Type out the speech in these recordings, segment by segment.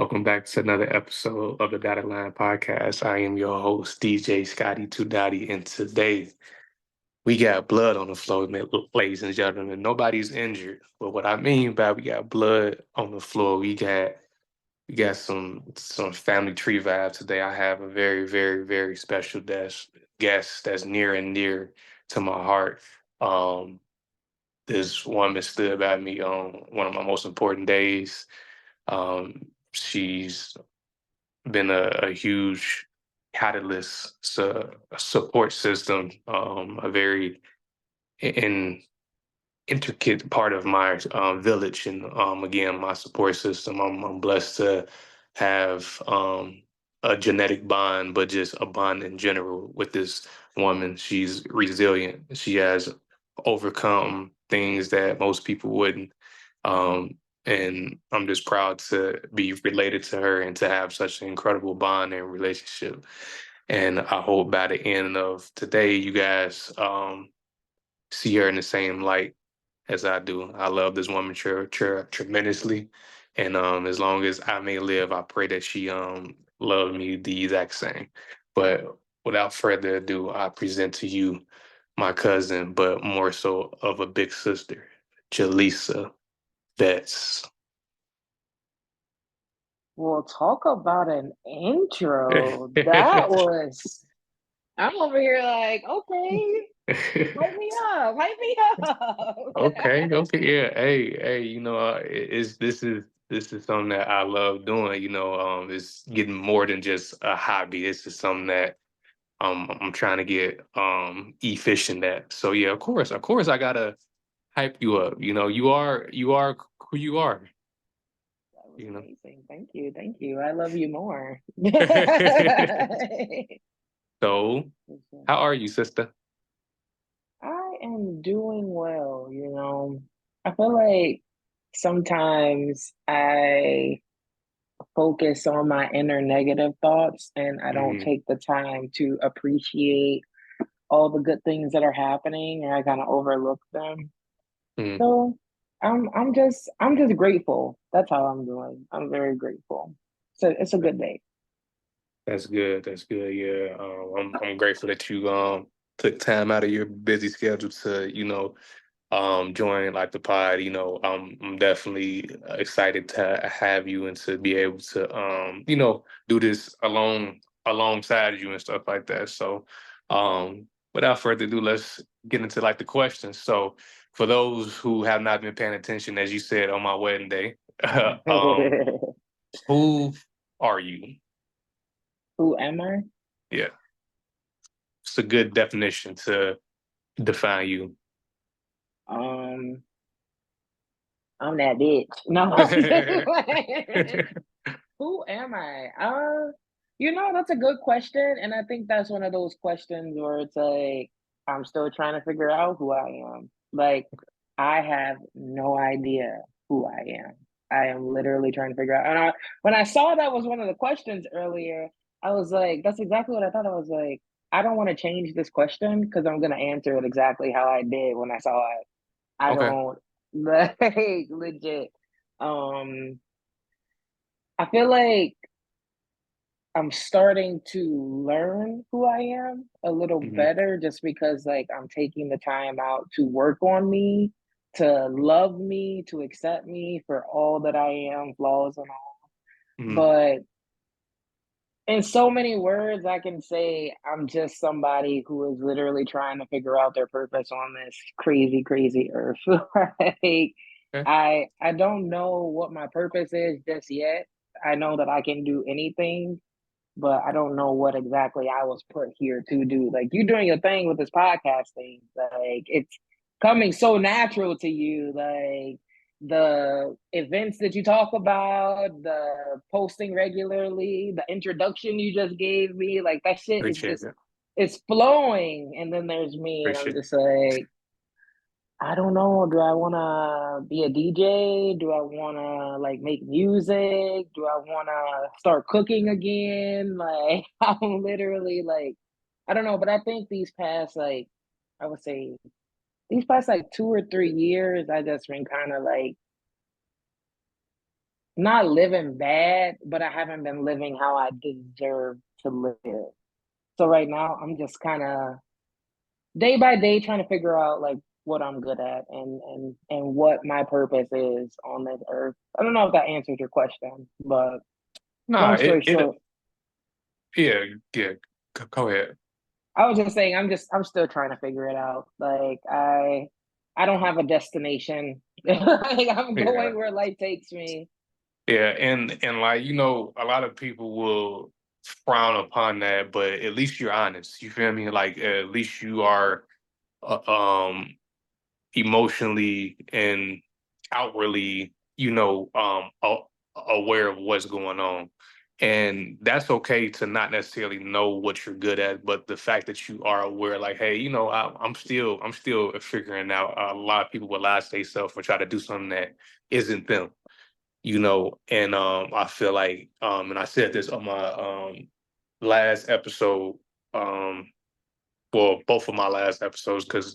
Welcome back to another episode of the Dotted Line Podcast. I am your host, DJ Scotty Two Dotty, and today we got blood on the floor, ladies and gentlemen. Nobody's injured, but what I mean by we got blood on the floor, we got some family tree vibes today. I have a very, very, very special guest that's near and dear to my heart. Um, this woman stood by me on one of my most important days. She's been a huge catalyst, a support system, a very in, intricate part of my village, and again, my support system. I'm blessed to have a genetic bond, but just a bond in general with this woman. She's resilient. She has overcome things that most people wouldn't. And I'm just proud to be related to her and to have such an incredible bond and relationship. And I hope by the end of today, you guys see her in the same light as I do. I love this woman tremendously. And as long as I may live, I pray that she loved me the exact same. But without further ado, I present to you my cousin, but more so of a big sister, Jaleesa Betts. Well, talk about an intro. I'm over here like, okay, hype me up. Okay, yeah. Hey, it's this is something that I love doing. It's getting more than just a hobby. This is something that I'm trying to get efficient at. So yeah, of course, I gotta hype you up. You are who you are. That was You know. amazing. Thank you. I love you more. So, how are you, sister? I am doing well, I feel like sometimes I focus on my inner negative thoughts and I don't Hmm. take the time to appreciate all the good things that are happening and I kind of overlook them. Hmm. So I'm just grateful. That's how I'm doing. I'm very grateful. So it's a good day. That's good. That's good. Yeah. I'm grateful that you took time out of your busy schedule to join like the pod. I'm definitely excited to have you and to be able to do this alongside you and stuff like that. So without further ado, let's get into like the questions. So for those who have not been paying attention, as you said on my wedding day, um, who are you? Who am I? Yeah, it's a good definition to define you. Um, I'm that bitch. No, I'm just playing. Who am I? That's a good question, and I think that's one of those questions where it's like I'm still trying to figure out who I am. Like I have no idea who I am. I am literally trying to figure out. When I saw that was one of the questions earlier, I was like, that's exactly what I thought. I was like, I don't want to change this question because I'm gonna answer it exactly how I did when I saw it. I Okay. don't like legit. Um, I feel like I'm starting to learn who I am a little Hmm. better just because like I'm taking the time out to work on me, to love me, to accept me for all that I am, flaws and all. Hmm. But in so many words, I can say I'm just somebody who is literally trying to figure out their purpose on this crazy, crazy earth. Like Okay. I don't know what my purpose is just yet. I know that I can do anything, but I don't know what exactly I was put here to do. Like you doing your thing with this podcast thing, like it's coming so natural to you. Like the events that you talk about, the posting regularly, the introduction you just gave me, like that shit is Appreciate just it. it's flowing. And then there's me, and I'm Appreciate it. just like, I don't know. Do I want to be a DJ? Do I want to like make music? Do I want to start cooking again? Like, I'm literally like, I don't know. But I think these past, like, I would say, these past like 2 or 3 years, I just been kind of like not living bad, but I haven't been living how I deserve to live. So right now, I'm just kind of day by day trying to figure out like what I'm good at and what my purpose is on this earth. I don't know if that answers your question, but Nah, long story it short, yeah, yeah. Go ahead. I was just saying I'm still trying to figure it out. Like I don't have a destination. Like I'm Yeah. going where life takes me. Yeah, and like a lot of people will frown upon that, but at least you're honest. You feel me? Like at least you are uh, um emotionally and outwardly, aware of what's going on. And that's okay to not necessarily know what you're good at, but the fact that you are aware, like, hey, I'm still figuring out. A lot of people will lie to themselves or try to do something that isn't them, and I feel like and I said this on my last episode, um well, both of my last episodes, because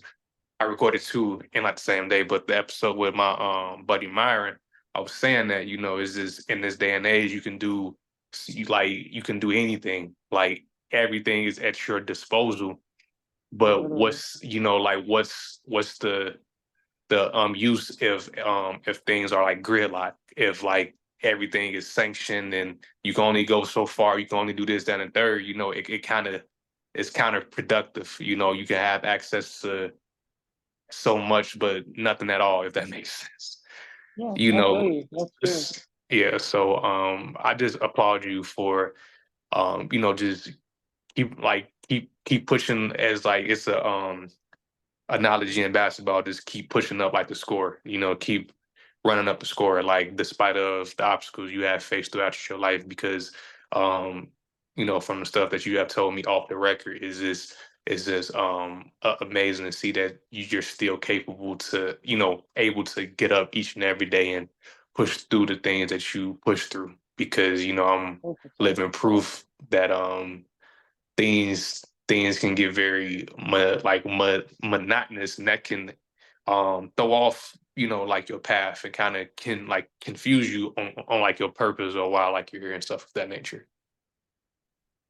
I recorded two in like the same day, but the episode with my buddy Myron, I was saying that, is this in this day and age you can do anything. Like everything is at your disposal. But Literally. what's the use if things are like gridlock, if like everything is sanctioned and you can only go so far, you can only do this, that, and third, it kind of is counterproductive. You can have access to so much, but nothing at all, if that makes sense. Yeah, You I feel know, you. That's true. yeah. So I just applaud you for just keep pushing as like it's a analogy in basketball, just keep pushing up like the score, keep running up the score, like despite of the obstacles you have faced throughout your life, because um, from the stuff that you have told me off the record is just amazing to see that you're still capable to, able to get up each and every day and push through the things that you push through, because I'm 100%. living proof that things can get very monotonous, and that can throw off like your path and kind of can like confuse you on like your purpose or why like you're here and stuff of that nature.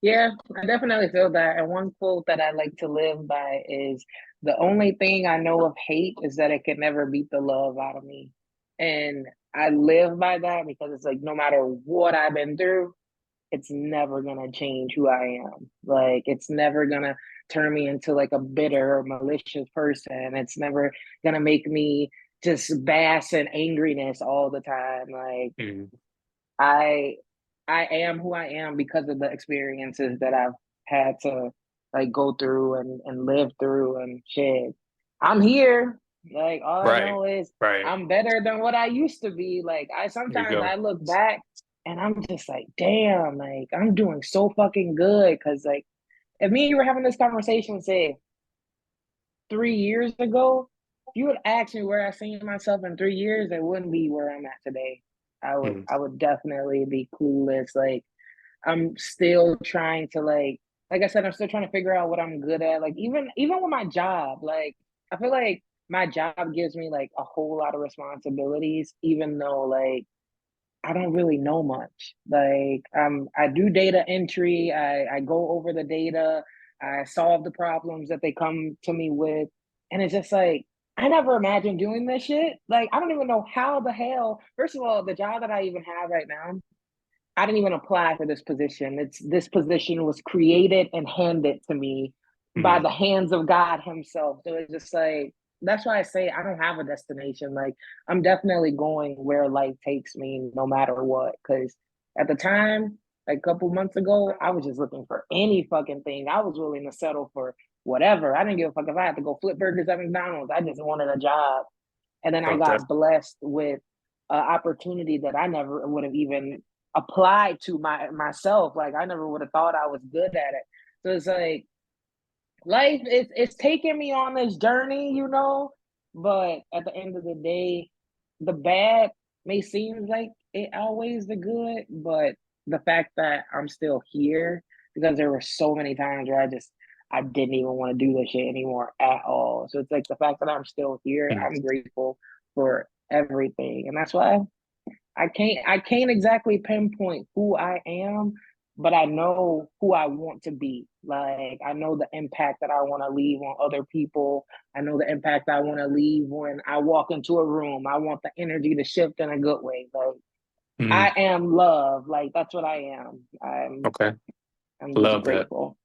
Yeah, I definitely feel that. And one quote that I like to live by is the only thing I know of hate is that it can never beat the love out of me. And I live by that because it's like no matter what I've been through, it's never gonna change who I am. Like it's never gonna turn me into like a bitter or malicious person. It's never gonna make me just bask in angriness all the time. Like Mhm. I I am who I am because of the experiences that I've had to like go through and live through and shit. I'm here. Like all I Right, know is right. I'm better than what I used to be. Like I There you sometimes go. I look back and I'm just like, damn, like I'm doing so fucking good. Cause like if me and you were having this conversation, say 3 years ago, if you would ask me where I seen myself in 3 years, it wouldn't be where I'm at today. I would Mhm. I would definitely be clueless. Like I'm still trying to like I said, I'm still trying to figure out what I'm good at. Like even with my job, like I feel like my job gives me like a whole lot of responsibilities, even though like I don't really know much. Like I do data entry, I go over the data, I solve the problems that they come to me with. And it's just like I never imagined doing this shit. Like I don't even know how the hell, first of all, the job that I even have right now, I didn't even apply for this position. This position was created and handed to me by Mhm. the hands of God Himself. So it's just like that's why I say I don't have a destination. Like I'm definitely going where life takes me, no matter what. Because at the time, like a couple months ago, I was just looking for any fucking thing. I was willing to settle for whatever. I didn't give a fuck if I had to go flip burgers at McDonald's. I just wanted a job. And then I Felt that. got blessed with an opportunity that I never would have even applied to myself. Like I never would have thought I was good at it. So it's like life is it's taking me on this journey, you know. But at the end of the day, the bad may seem like it outweighs the good, but the fact that I'm still here because there were so many times where I didn't even want to do this shit anymore at all. So it's like the fact that I'm still here, Mhm. I'm grateful for everything. And that's why I can't exactly pinpoint who I am, but I know who I want to be. Like I know the impact that I want to leave on other people. I know the impact I want to leave when I walk into a room. I want the energy to shift in a good way. Like I Mm, am love. Like that's what I am. okay. I'm just Love that. grateful.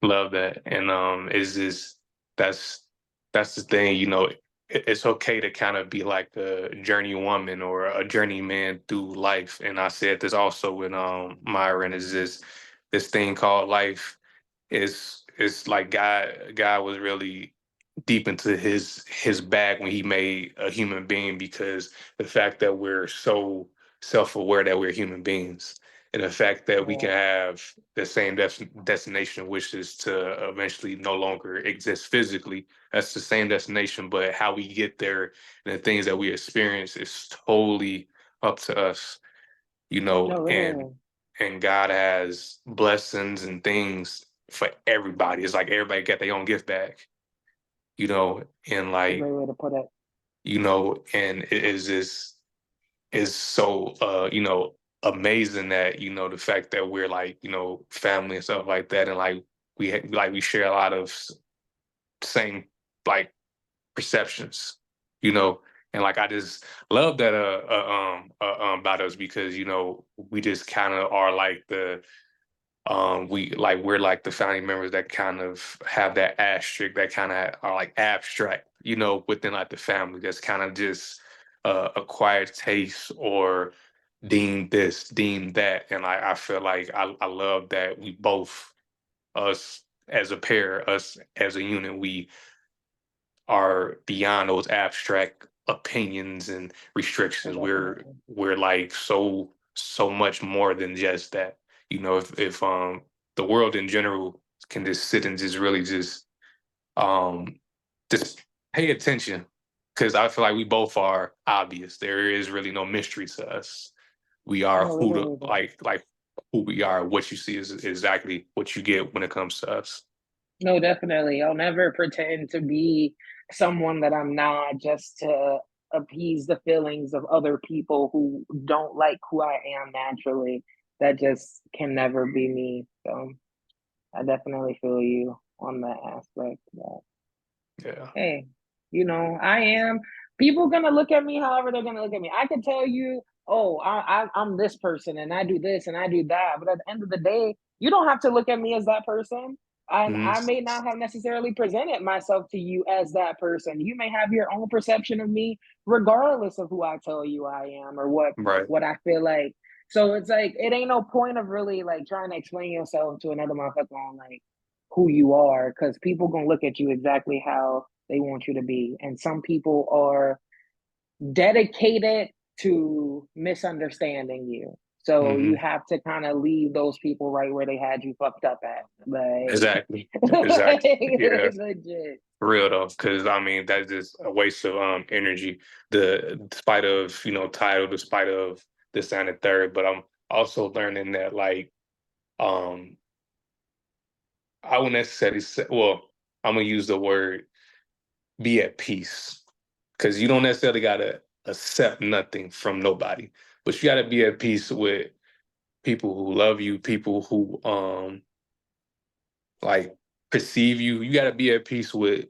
Love that. And is this that's that's the thing, it's okay to kind of be like a journey woman or a journeyman through life. And I said this also with Myron is this thing called life is like God was really deep into his bag when he made a human being because the fact that we're so self-aware that we're human beings and the fact that we can Yeah, have the same destination, which is to eventually no longer exist physically. That's the same destination, but how we get there and the things that we experience is totally up to us, no, and really, God has blessings and things for everybody. It's like everybody got their own gift bag, and it's a like, great way to put it. and it is just is so amazing that the fact that we're like family and stuff like that, and like we share a lot of same like perceptions, you know, and like I just love that about us because we just kind of are like we're like the family members that kind of have that asterisk that kind of are like abstract, within like the family that's kind of just acquired taste or deem this, deem that. And I feel like I love that we both, us as a pair, us as a unit, we are beyond those abstract opinions and Oh, restrictions. We're definitely. we're like so much more than just that. If the world in general can just sit and just really um just pay attention because I feel like we both are obvious. There is really no mystery to us. We are No, who to really, really. like who we are. What you see is exactly what you get when it comes to us. No, definitely. I'll never pretend to be someone that I'm not just to appease the feelings of other people who don't like who I am naturally. That just can never be me. So I definitely feel you on that aspect. That, Yeah. hey, I am. People gonna look at me however they're gonna look at me. I can tell you, oh, I'm this person and I do this and I do that. But at the end of the day, you don't have to look at me as that person. And Mhm. I may not have necessarily presented myself to you as that person. You may have your own perception of me, regardless of who I tell you I am or what Right. what I feel like. So it's like it ain't no point of really like trying to explain yourself to another motherfucker on like who you are, because people gonna look at you exactly how they want you to be. And some people are dedicated to misunderstanding you. So you Hmm. have to kind of leave those people right where they had you fucked up at. Like, Exactly. Exactly. Yeah. like legit. For real though, because I mean that's just a waste of energy. Despite of title, despite of this and the third, but I'm also learning that like um I wouldn't necessarily say, well, I'm gonna use the word be at peace because you don't necessarily gotta accept nothing from nobody, but you gotta be at peace with people who love you, people who like perceive you. You gotta be at peace with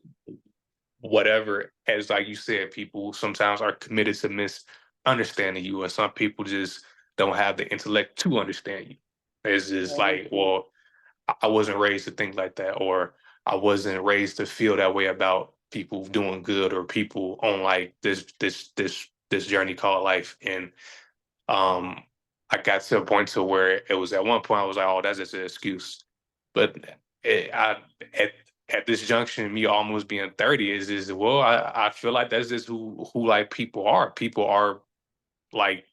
whatever, as like you said, people sometimes are committed to misunderstanding you, and some people just don't have the intellect to understand you. It's just Very like, true. well, I wasn't raised to think like that, or I wasn't raised to feel that way about people doing good or people on like this journey called life. And um I got to a point to where it was at one point I was like, oh, that's just an excuse. But I at this junction, me almost being 30 is well, I feel like that's just who like people are. People are like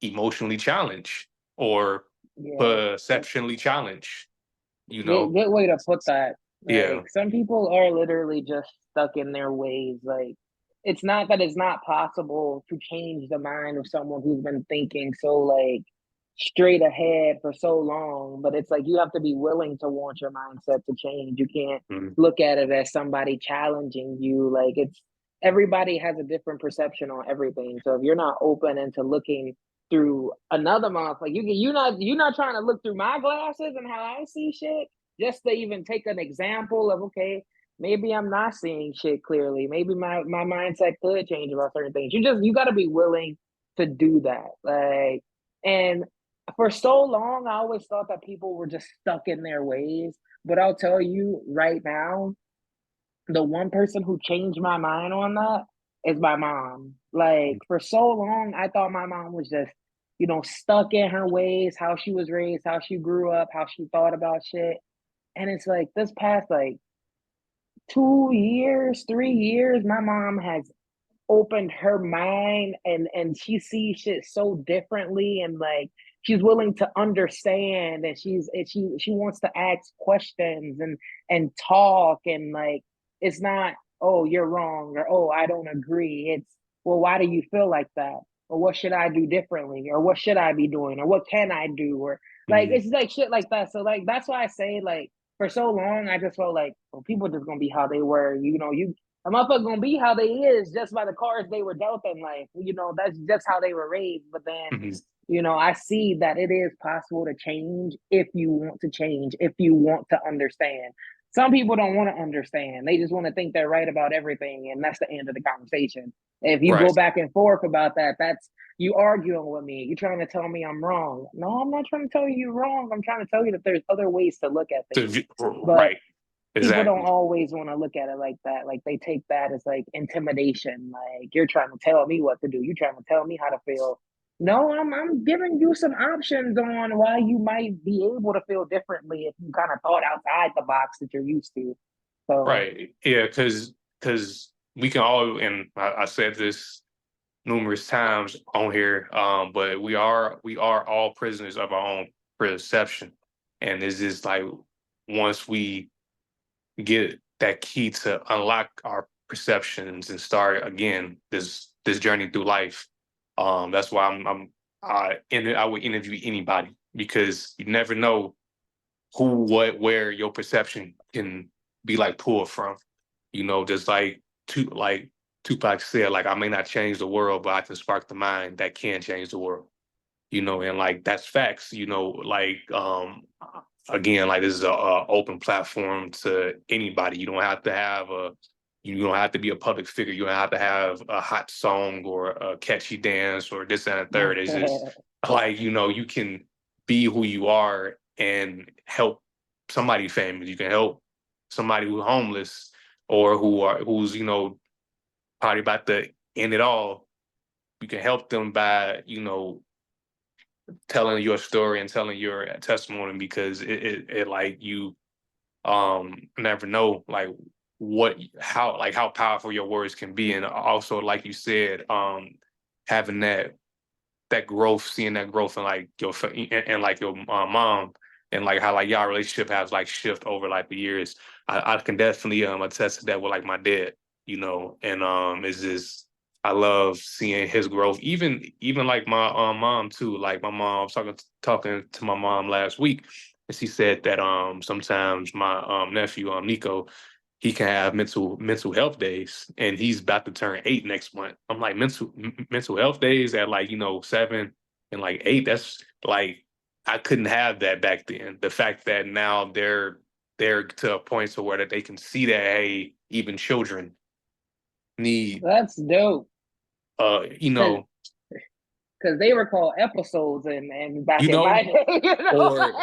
emotionally challenged or Yeah. perceptionally challenged, you Good, know? good way to put that. Yeah. Like some people are literally just stuck in their ways. Like it's not that it's not possible to change the mind of someone who's been thinking so like straight ahead for so long, but it's like you have to be willing to want your mindset to change. You can't Mhm. look at it as somebody challenging you. Like it's everybody has a different perception on everything. So if you're not open into looking through another month. Like you're not trying to look through my glasses and how I see shit just to even take an example of okay, maybe I'm not seeing shit clearly. Maybe my mindset could change about certain things. You got to be willing to do that. Like, and for so long, I always thought that people were just stuck in their ways. But I'll tell you right now, the one person who changed my mind on that is my mom. Like for so long, I thought my mom was just, stuck in her ways, how she was raised, how she grew up, how she thought about shit. And it's like this past like 2 years, 3 years, my mom has opened her mind and she sees shit so differently and like she's willing to understand and she wants to ask questions and talk and like it's not oh you're wrong or oh I don't agree. It's well why do you feel like that? Or what should I do differently? Or what should I be doing? Or what can I do? Or like Mhm. it's like shit like that. So like that's why I say like for so long I just felt like well people just gonna be how they were. You a motherfucker gonna be how they is just by the cards they were dealt in life. That's just how they were raised. But then, Mhm. I see that it is possible to change if you want to change, if you want to understand. Some people don't want to understand. They just want to think they're right about everything, and that's the end of the conversation. If you go Right. back and forth about that, that's you arguing with me. You're trying to tell me I'm wrong. No, I'm not trying to tell you you're wrong. I'm trying to tell you that there's other ways to look at things. But Right. people don't Exactly. always want to look at it like that. Like they take that as like intimidation. Like you're trying to tell me what to do. You're trying to tell me how to feel. No, I'm giving you some options on why you might be able to feel differently if you kind of thought outside the box that you're used to. So Right. Yeah. Because we can all, and I said this numerous times on here, but we are all prisoners of our own perception, and it's just like once we get that key to unlock our perceptions and start again this journey through life. That's why I would interview anybody because you never know who, what, where your perception can be like pulled from. Just like Tupac said, like I may not change the world, but I can spark the mind that can change the world. And like that's facts. Like again, like this is a open platform to anybody. You don't have to be a public figure. You don't have to have a hot song or a catchy dance or this and a third. It's just like, you can be who you are and help somebody famous. You can help somebody who's homeless or who's, probably about to end it all. You can help them by, telling your story and telling your testimony because it like you never know like how powerful your words can be, and also like you said, having that growth, seeing that growth in like and like your mom, and like how like y'all relationship has like shift over like the years. I can definitely attest to that with like my dad, and it's just I love seeing his growth. Even like my mom too. Like my mom, I was talking to my mom last week, and she said that sometimes my nephew Nico, he can have mental health days, and he's about to turn 8 next month. I'm like mental health days at like 7 and like 8. That's like I couldn't have that back then. The fact that now they're to a point to where that they can see that hey, even children need that's dope. you Cause know because they were called episodes and back you in my know day, or like,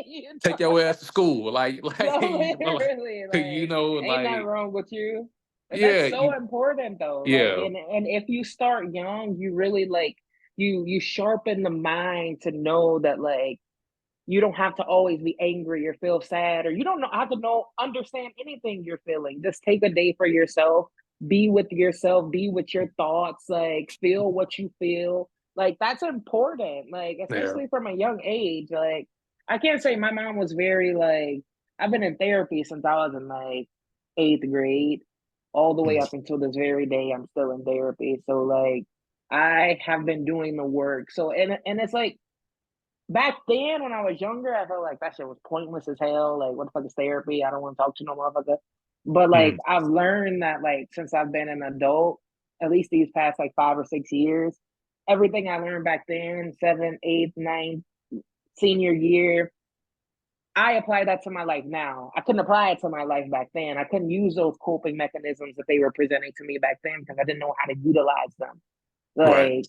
you take know, your ass to school no, like literally, like, ain't nothing like wrong with you. But yeah that's so important though. Like, yeah and if you start young, you really like you sharpen the mind to know that like you don't have to always be angry or feel sad, or you don't know have to know understand anything you're feeling. Just take a day for yourself, be with your thoughts, like feel what you feel. Like that's important. Like yeah especially from a young age. Like I can't say my mom was very like I've been in therapy since I was in like eighth grade, all the way mm, up until this very day. I'm still in therapy. So like I have been doing the work. So and it's like back then when I was younger, I felt like that shit was pointless as hell. Like, what the fuck is therapy? I don't want to talk to no motherfucker. But like, mm, I've learned that like since I've been an adult, at least these past like 5 or 6 years, everything I learned back then, seventh, eighth, ninth, senior year, I apply that to my life now. I couldn't apply it to my life back then. I couldn't use those coping mechanisms that they were presenting to me back then because I didn't know how to utilize them. Right. Like,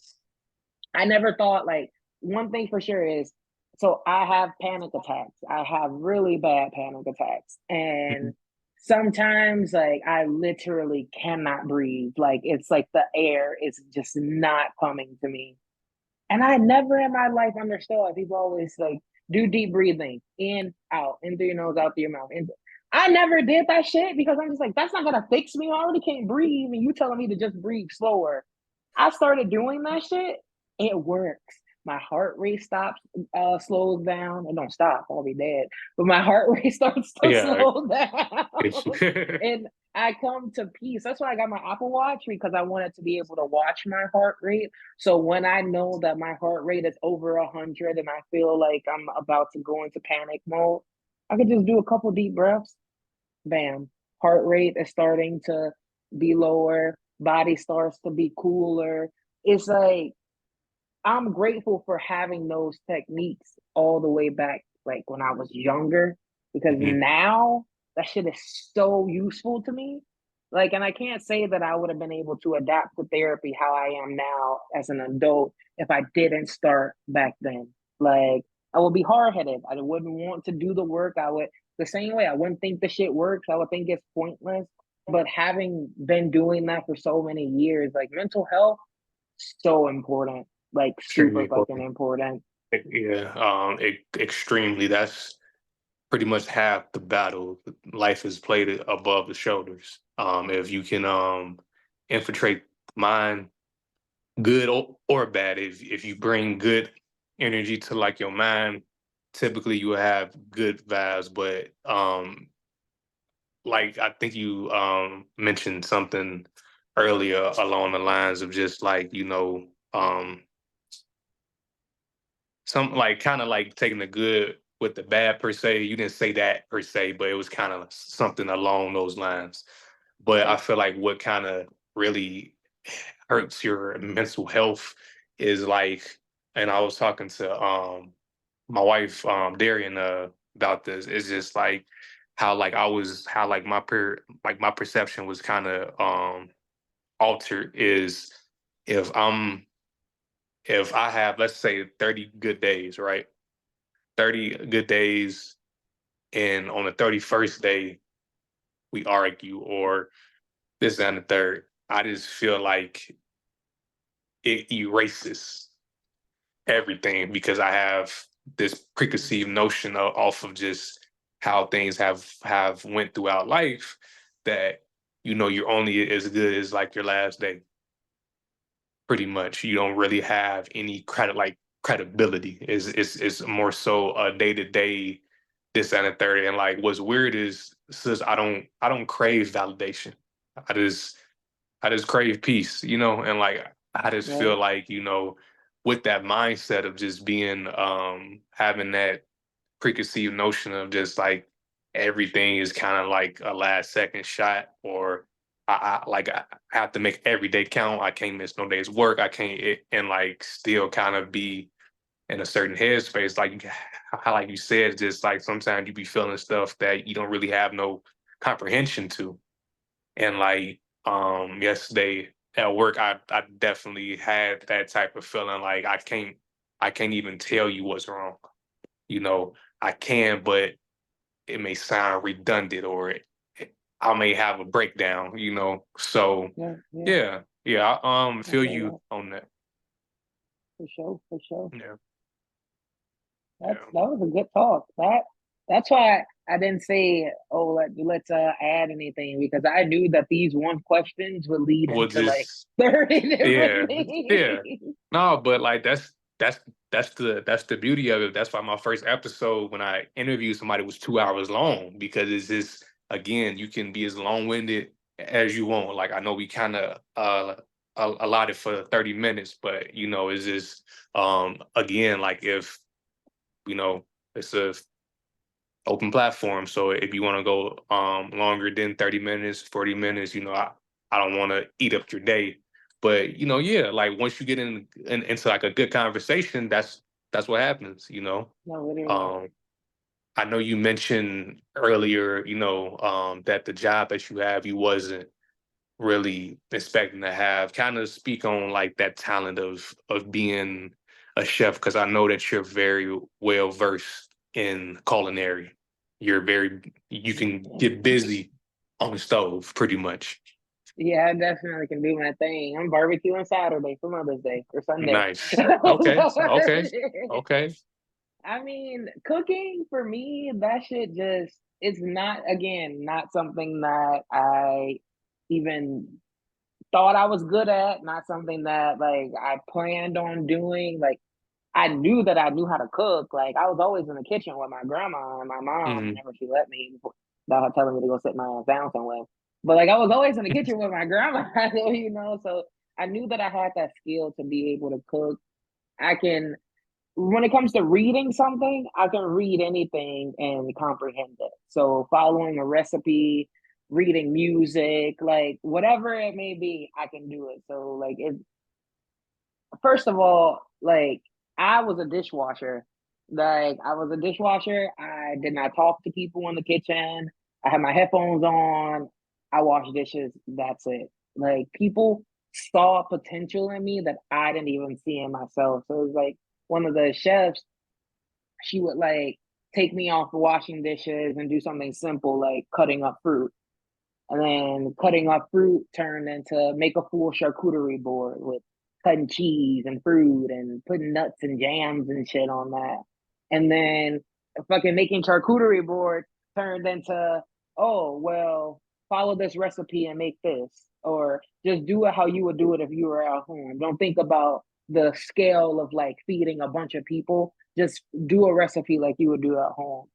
I never thought, like, one thing for sure is, so I have panic attacks. I have really bad panic attacks. And Mhm. sometimes, like, I literally cannot breathe. Like, it's like the air is just not coming to me. And I never in my life understood. People always like, do deep breathing, in, out, in through your nose, out through your mouth. And I never did that shit because I'm just like, that's not gonna fix me. I already can't breathe, and you telling me to just breathe slower. I started doing that shit. It works. My heart rate stops, slows down. It don't stop. I'll be dead. But my heart rate starts to Yeah. slow down, It's, and I come to peace. That's why I got my Apple Watch because I wanted to be able to watch my heart rate. So when I know that my heart rate is over 100 and I feel like I'm about to go into panic mode, I could just do a couple deep breaths. Bam, heart rate is starting to be lower, body starts to be cooler. It's like I'm grateful for having those techniques all the way back, like when I was younger, because Mhm. now that shit is so useful to me. Like, and I can't say that I would have been able to adapt to therapy how I am now as an adult if I didn't start back then. Like, I would be hard headed. I wouldn't want to do the work. I would, the same way, I wouldn't think the shit works. I would think it's pointless. But having been doing that for so many years, like mental health, so important, like Extremely super fucking important. important. Yeah. Extremely. That's pretty much half the battle. Life is played above the shoulders. If you can infiltrate mind, good or bad, if you bring good energy to like your mind, typically you will have good vibes. But like I think you mentioned something earlier along the lines of just like, some like kind of like taking the good with the bad per se. You didn't say that per se, but it was kind of something along those lines. But I Yeah. feel like what kind of really hurts your mental health is like, and I was talking to my wife Darian about this. It's just like how like I was how like my perception was kind of altered is if I'm if I have, let's say, 30 good days, right? 30 good days, and on the 31st day, we argue, or this and the third. I just feel like it erases everything because I have this preconceived notion off of just how things have went throughout life that you're only as good as like your last day. Pretty much, you don't really have any credibility. Is more so a day to day this and the third. And like what's weird is since I don't crave validation. I just I just crave peace, and like I just Right. feel like, with that mindset of just being having that preconceived notion of just like everything is kind of like a last second shot, or I have to make every day count. I can't miss no day's work. I can't and like still kind of be in a certain headspace. Like how like you said, just like sometimes you be feeling stuff that you don't really have no comprehension to. And like yesterday at work, I definitely had that type of feeling like I can't even tell you what's wrong. You know, I can, but it may sound redundant, or I may have a breakdown. So Yeah, yeah. yeah, yeah, I I feel feel you that on that. for sure, for sure. Yeah, That yeah. was a good talk. That's why I didn't say, oh, let's add anything because I knew that these one questions would lead Well, into like just 30 yeah, different yeah. things. No, but like that's the beauty of it. That's why my first episode when I interviewed somebody was 2 hours long, because it's just, again, you can be as long winded as you want. Like I know we kind of allotted for 30 minutes, but it's just again, like if it's a open platform. So if you want to go longer than 30 minutes, 40 minutes, I don't want to eat up your day. But yeah, like once you get into like a good conversation, that's what happens. No, literally. Um, I know you mentioned earlier, that the job that you have, you wasn't really expecting to have. Kind of speak on like that talent of being a chef, because I know that you're very well versed in culinary. You can get busy on the stove pretty much. Yeah, I definitely can do my thing. I'm barbecuing Saturday for Mother's Day or Sunday. Nice. Okay. Okay. Okay. I mean, cooking for me, that shit just, it's not, again, not something that I even thought I was good at, not something that like I planned on doing. Like I knew that I knew how to cook. Like I was always in the kitchen with my grandma and my mom Hmm. whenever she let me, without her telling me to go sit my ass down somewhere. But like I was always in the kitchen with my grandma, so I knew that I had that skill to be able to cook. I can, when it comes to reading something, I can read anything and comprehend it. So following a recipe, reading music, like whatever it may be, I can do it. So like it, first of all, like I was a dishwasher. Like I was a dishwasher. I did not talk to people in the kitchen. I had my headphones on. I washed dishes. That's it. Like people saw potential in me that I didn't even see in myself. So it was like one of the chefs, she would like take me off washing dishes and do something simple like cutting up fruit. And then cutting up fruit turned into make a full charcuterie board with cutting cheese and fruit and putting nuts and jams and shit on that. And then fucking making charcuterie board turned into, oh, well, follow this recipe and make this. Or just do it how you would do it if you were at home. Don't think about the scale of like feeding a bunch of people. Just do a recipe like you would do at home.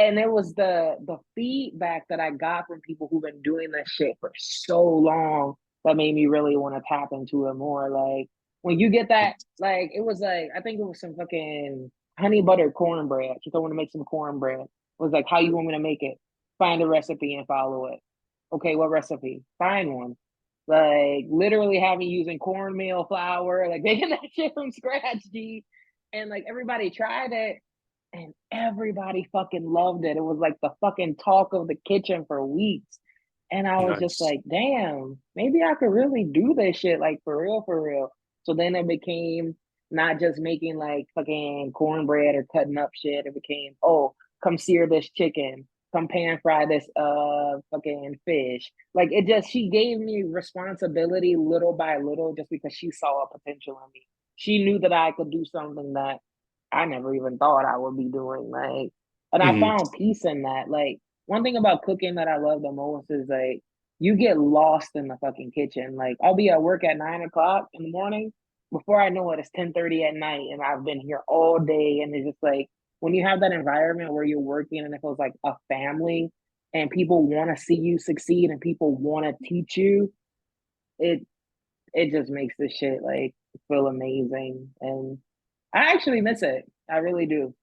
And it was the feedback that I got from people who've been doing this shit for so long that made me really want to tap into it more. Like when you get that, like it was like I think it was some fucking honey butter cornbread. She told me to make some cornbread. It was like, how you want me to make it? Find a recipe and follow it. Okay, what recipe? Find one. Like literally having using cornmeal flour, like making that shit from scratch, G. And like everybody tried it and everybody fucking loved it. It was like the fucking talk of the kitchen for weeks. And I was just Nice. like, damn, maybe I could really do this shit, like for real, for real. So then it became not just making like fucking cornbread or cutting up shit. It became, oh, come sear this chicken, come pan fry this fucking fish. Like it just, she gave me responsibility little by little just because she saw a potential in me. She knew that I could do something that I never even thought I would be doing. Like, and I Hmm. found peace in that. Like, one thing about cooking that I love the most is like you get lost in the fucking kitchen. Like, I'll be at work at 9 o'clock in the morning. Before I know it, it's 10:30 at night, and I've been here all day. And it's just like when you have that environment where you're working and it feels like a family, and people want to see you succeed, and people want to teach you. It it just makes this shit like feel amazing, and I actually miss it. I really do.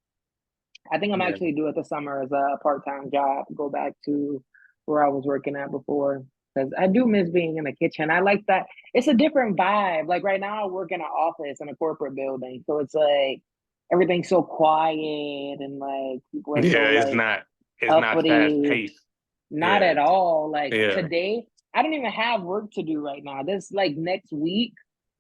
I think I'm Yeah. actually do it this summer as a part-time job, go back to where I was working at before. Because I do miss being in the kitchen. I like that. It's a different vibe. Like right now, I work in an office in a corporate building. So it's like everything's so quiet and like people are so Yeah. like It's not fast uppity. paced. Not Yeah. at all. Like Yeah. today, I don't even have work to do right now. This like next week,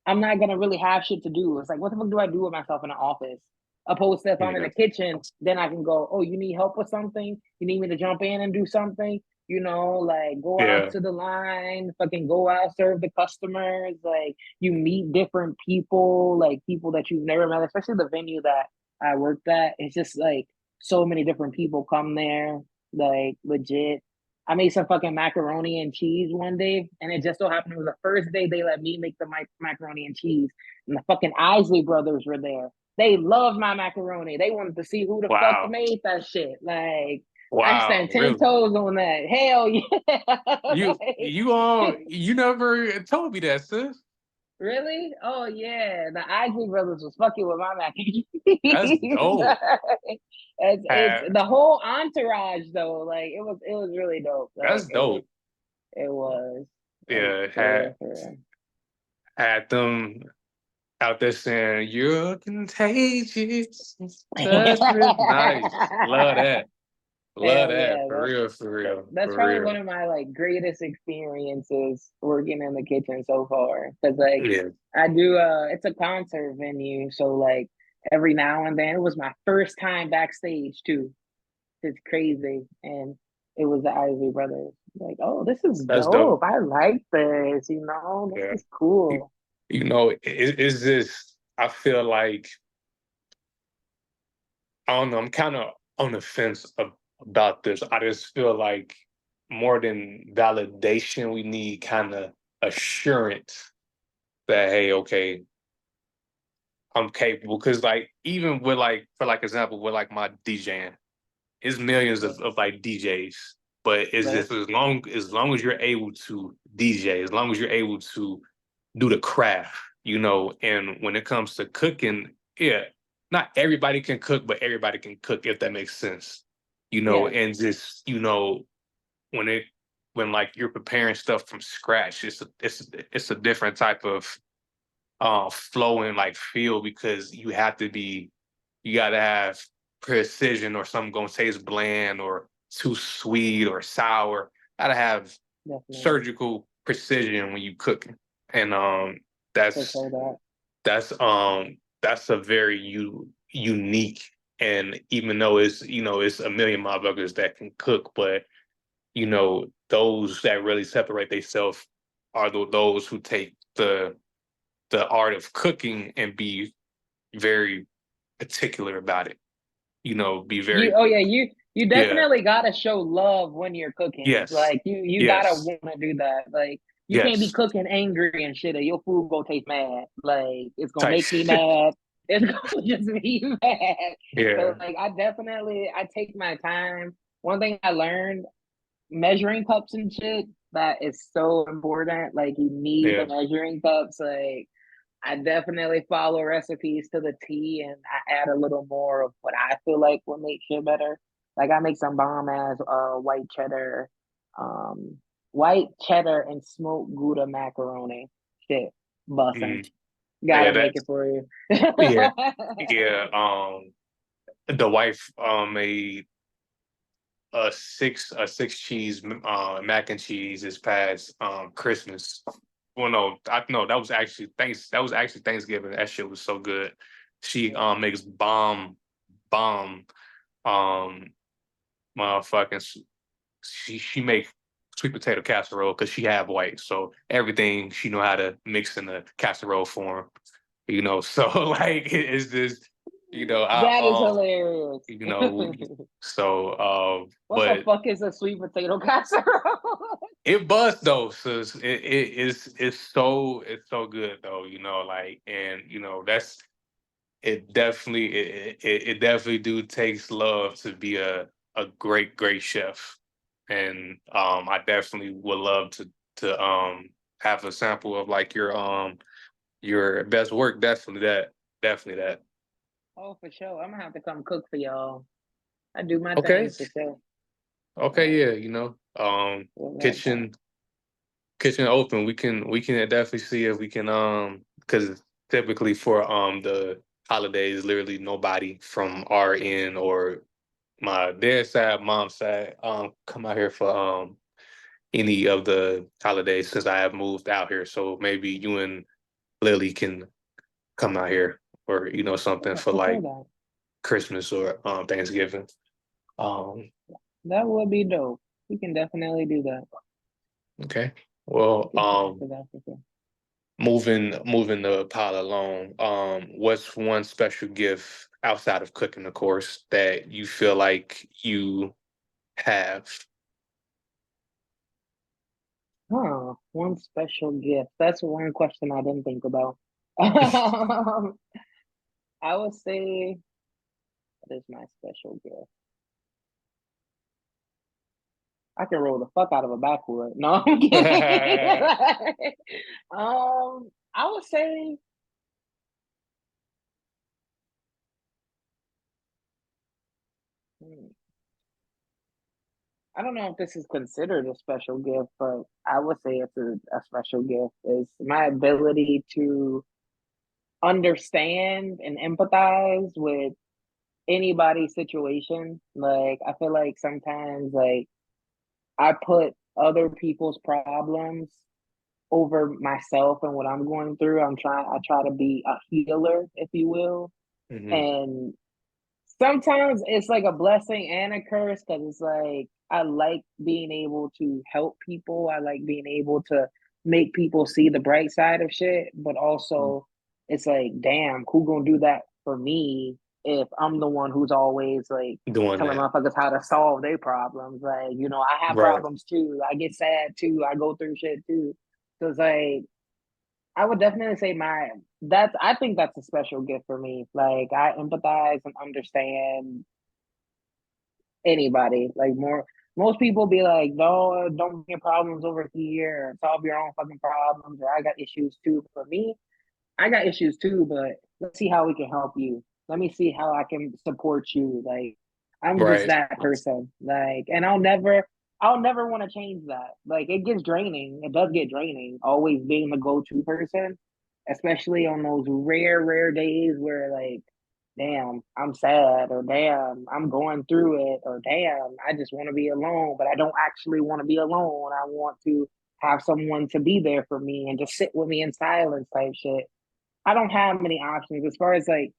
I'm not gonna really have shit to do. It's like, what the fuck do I do with myself in the office? Opposed to if I'm in Yeah. the kitchen, then I can go, oh, you need help with something? You need me to jump in and do something? Like go out Yeah. to the line, fucking go out, serve the customers. Like you meet different people, like people that you've never met, especially the venue that I worked at. It's just like so many different people come there, like legit. I made some fucking macaroni and cheese one day, and it just so happened it was the first day they let me make the macaroni and cheese. And the fucking Isley brothers were there. They loved my macaroni. They wanted to see who the fuck Wow. made that shit. Like, I Wow. stand 10 Really? toes on that. Hell yeah. Like, You never told me that, sis. really? Oh yeah. The Isley brothers was fucking with my mac and cheese. That's dope. It's Uh, the whole entourage though. Like it was really dope. Like that's dope. it was like Yeah. for real, for real. Had them out there saying, "You're contagious, touch me." Nice. Love that. Love Hell that. yeah, For real, for real, that's for probably one real. of my like greatest experiences working in the kitchen so far. Cause like Yeah. I do it's a concert venue, so like every now and then it was my first time backstage too. It's crazy. And it was the Isley Brothers. Like, oh, this is That's dope. dope. I like this, you know, Yeah. this is You, cool. you know, it's just, I feel like, I don't know, I'm kind of on the fence about this. I just feel like more than validation, we need kind of assurance that, hey, okay, I'm capable. Because like even with like for like example with like my DJing, it's millions Yeah. of like DJs, but it's Right? just as long as you're able to DJ, as long as you're able to do the craft, you know. And when it comes to cooking, yeah, not everybody can cook, but everybody can cook if that makes sense, you know. Yeah, And just when it when like you're preparing stuff from scratch, it's a different type of flow and like feel because you gotta have precision or something gonna taste bland or too sweet or sour. Gotta have definitely. surgical precision when you cooking. And For that's sure that. that's a very unique, and even though it's a million motherfuckers that can cook, but those that really separate themselves are those who take the art of cooking and be very particular about it. Be You very oh yeah, you yeah, definitely gotta show love when you're cooking. yes, Like you gotta yes, wanna do that. Like you can't be yes, cooking angry and shit, or your food gonna taste mad. Like it's gonna type make me shit. mad. It's gonna just be mad. So Yeah, like I take my time. One thing I learned, measuring cups and shit, that is so important. Like you need the yeah. measuring cups. Like I definitely follow recipes to the T, and I add a little more of what I feel like will make shit better. Like I make some bomb ass um, white cheddar and smoked Gouda macaroni. Shit, bussin'. Mm. Yeah, Gotta make it that's for you. yeah, yeah. The wife made a six cheese mac and cheese this past Christmas. Well, no, no, that was actually Thanksgiving. That shit was so good. She makes bomb um motherfucking she make sweet potato casserole because she have white, so everything she know how to mix in the casserole form. So like it's just I That is hilarious. you know so What the but fuck is a sweet potato casserole? it bust though, sis. It's so good though, like, and that's it definitely do takes love to be a great chef. And I definitely would love to have a sample of like your best work. Definitely that. Oh, for sure. I'm gonna have to come cook for y'all. I do my Okay. thing for sure. Okay, Yeah, yeah, we'll love that. kitchen kitchen open. We can definitely see if we can because typically for the holidays, literally nobody from our end or my dad's side, mom's side, come out here for any of the holidays since I have moved out here. So maybe you and Lily can come out here or something Yeah, for for sure like that. Christmas or Thanksgiving. Um, That would be dope. We can definitely do that. okay. Well, We can plan for that for sure. moving the pile along. What's one special gift outside of cooking, of course, that you feel like you have? Huh. One special gift. That's one question I didn't think about. I would say, what is my special gift? I can roll the fuck out of a backwood. No, I'm kidding. I would say, hmm, I don't know if this is considered a special gift, but I would say it's a special gift. Is my ability to understand and empathize with anybody's situation. Like I feel like sometimes like I put other people's problems over myself and what I'm going through. I try to be a healer, if you will. Hmm. And sometimes it's like a blessing and a curse because it's like I like being able to help people. I like being able to make people see the bright side of shit, but also it's like, damn, who gonna do that for me if I'm the one who's always like Doing telling that. motherfuckers how to solve their problems? Like, I have Right. problems too. I get sad too. I go through shit too. So it's like I would definitely say I think that's a special gift for me. Like I empathize and understand anybody. Like most people be like, no, don't bring your problems over here or solve your own fucking problems or I got issues too. For me, I got issues too, but let's see how we can help you. Let me see how I can support you. Like I'm just Right. that person. Like and I'll never want to change that. Like it gets draining. It does get draining always being the go-to person, especially on those rare days where like damn, I'm sad or damn, I'm going through it or damn, I just want to be alone, but I don't actually want to be alone. I want to have someone to be there for me and just sit with me in silence type shit. I don't have many options as far as like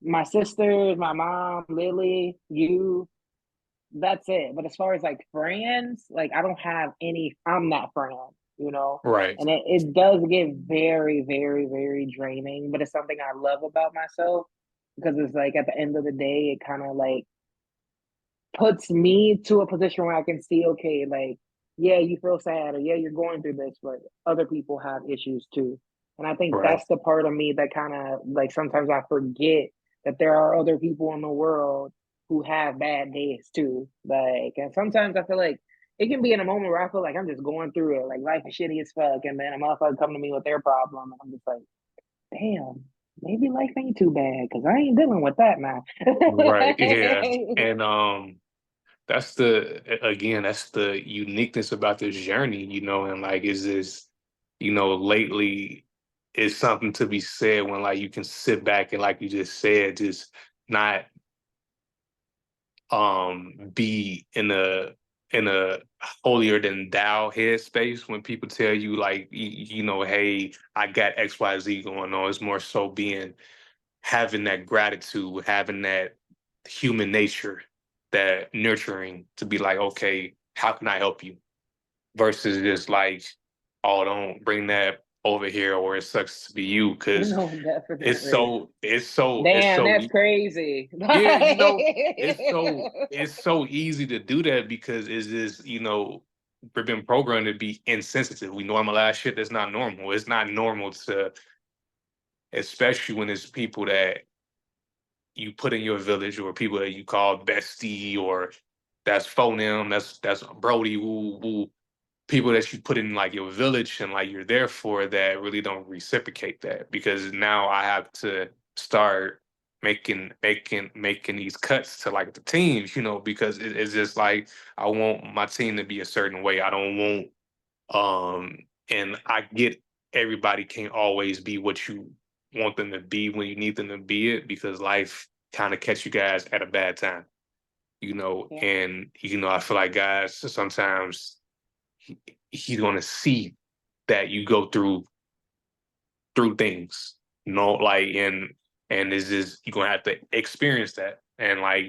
my sisters, my mom, Lily, you, that's it. But as far as like friends, like I don't have any, I'm that friend. Right. And it does get very draining, but it's something I love about myself because it's like at the end of the day, it kind of like puts me to a position where I can see, okay, like, yeah, you feel sad or yeah, you're going through this, but other people have issues too. And I think Right. that's the part of me that kind of like sometimes I forget that there are other people in the world who have bad days too. Like, and sometimes I feel like it can be in a moment where I feel like I'm just going through it, like life is shitty as fuck, and then a motherfucker come to me with their problem, and I'm just like, damn, maybe life ain't too bad because I ain't dealing with that now. Right. Yeah. And that's that's the uniqueness about this journey, and like is this, lately is something to be said when like you can sit back and like you just said, just not be in a holier than thou headspace when people tell you like hey, I got XYZ going on. It's more so being having that gratitude, having that human nature, that nurturing to be like, okay, how can I help you? Versus just like, oh, don't bring that over here or it sucks to be you because No, definitely. it's Damn, so that's crazy. yeah, it's so easy to do that because it's just, we've been programmed to be insensitive. We normalize shit that's not normal. It's not normal to, especially when it's people that you put in your village or people that you call bestie or that's phonem, that's Brody, woo, people that you put in like your village and like you're there for that really don't reciprocate that because now I have to start making these cuts to like the teams, because it's just like I want my team to be a certain way. I don't want and I get everybody can't always be what you want them to be when you need them to be it because life kind of catch you guys at a bad time, Yeah. and I feel like guys sometimes he, he's gonna see that you go through things, like and it's just you're gonna have to experience that. And like,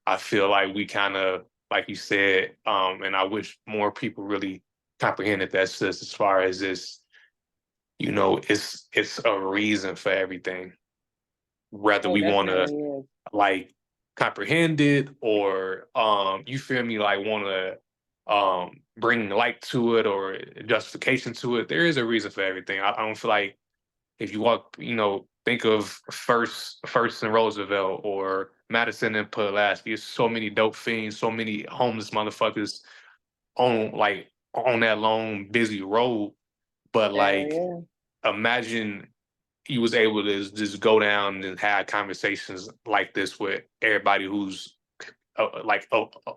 I feel like we kind of like you said, and I wish more people really comprehended that just as far as this, it's a reason for everything, whether Oh, we wanna definitely is. like comprehend it or you feel me like want to bring light to it or justification to it. There is a reason for everything. I don't feel like if you walk, think of first and Roosevelt or Madison and Pulaski. There's so many dope fiends, so many homeless motherfuckers on that long busy road. But Hell like yeah. imagine he was able to just go down and have conversations like this with everybody who's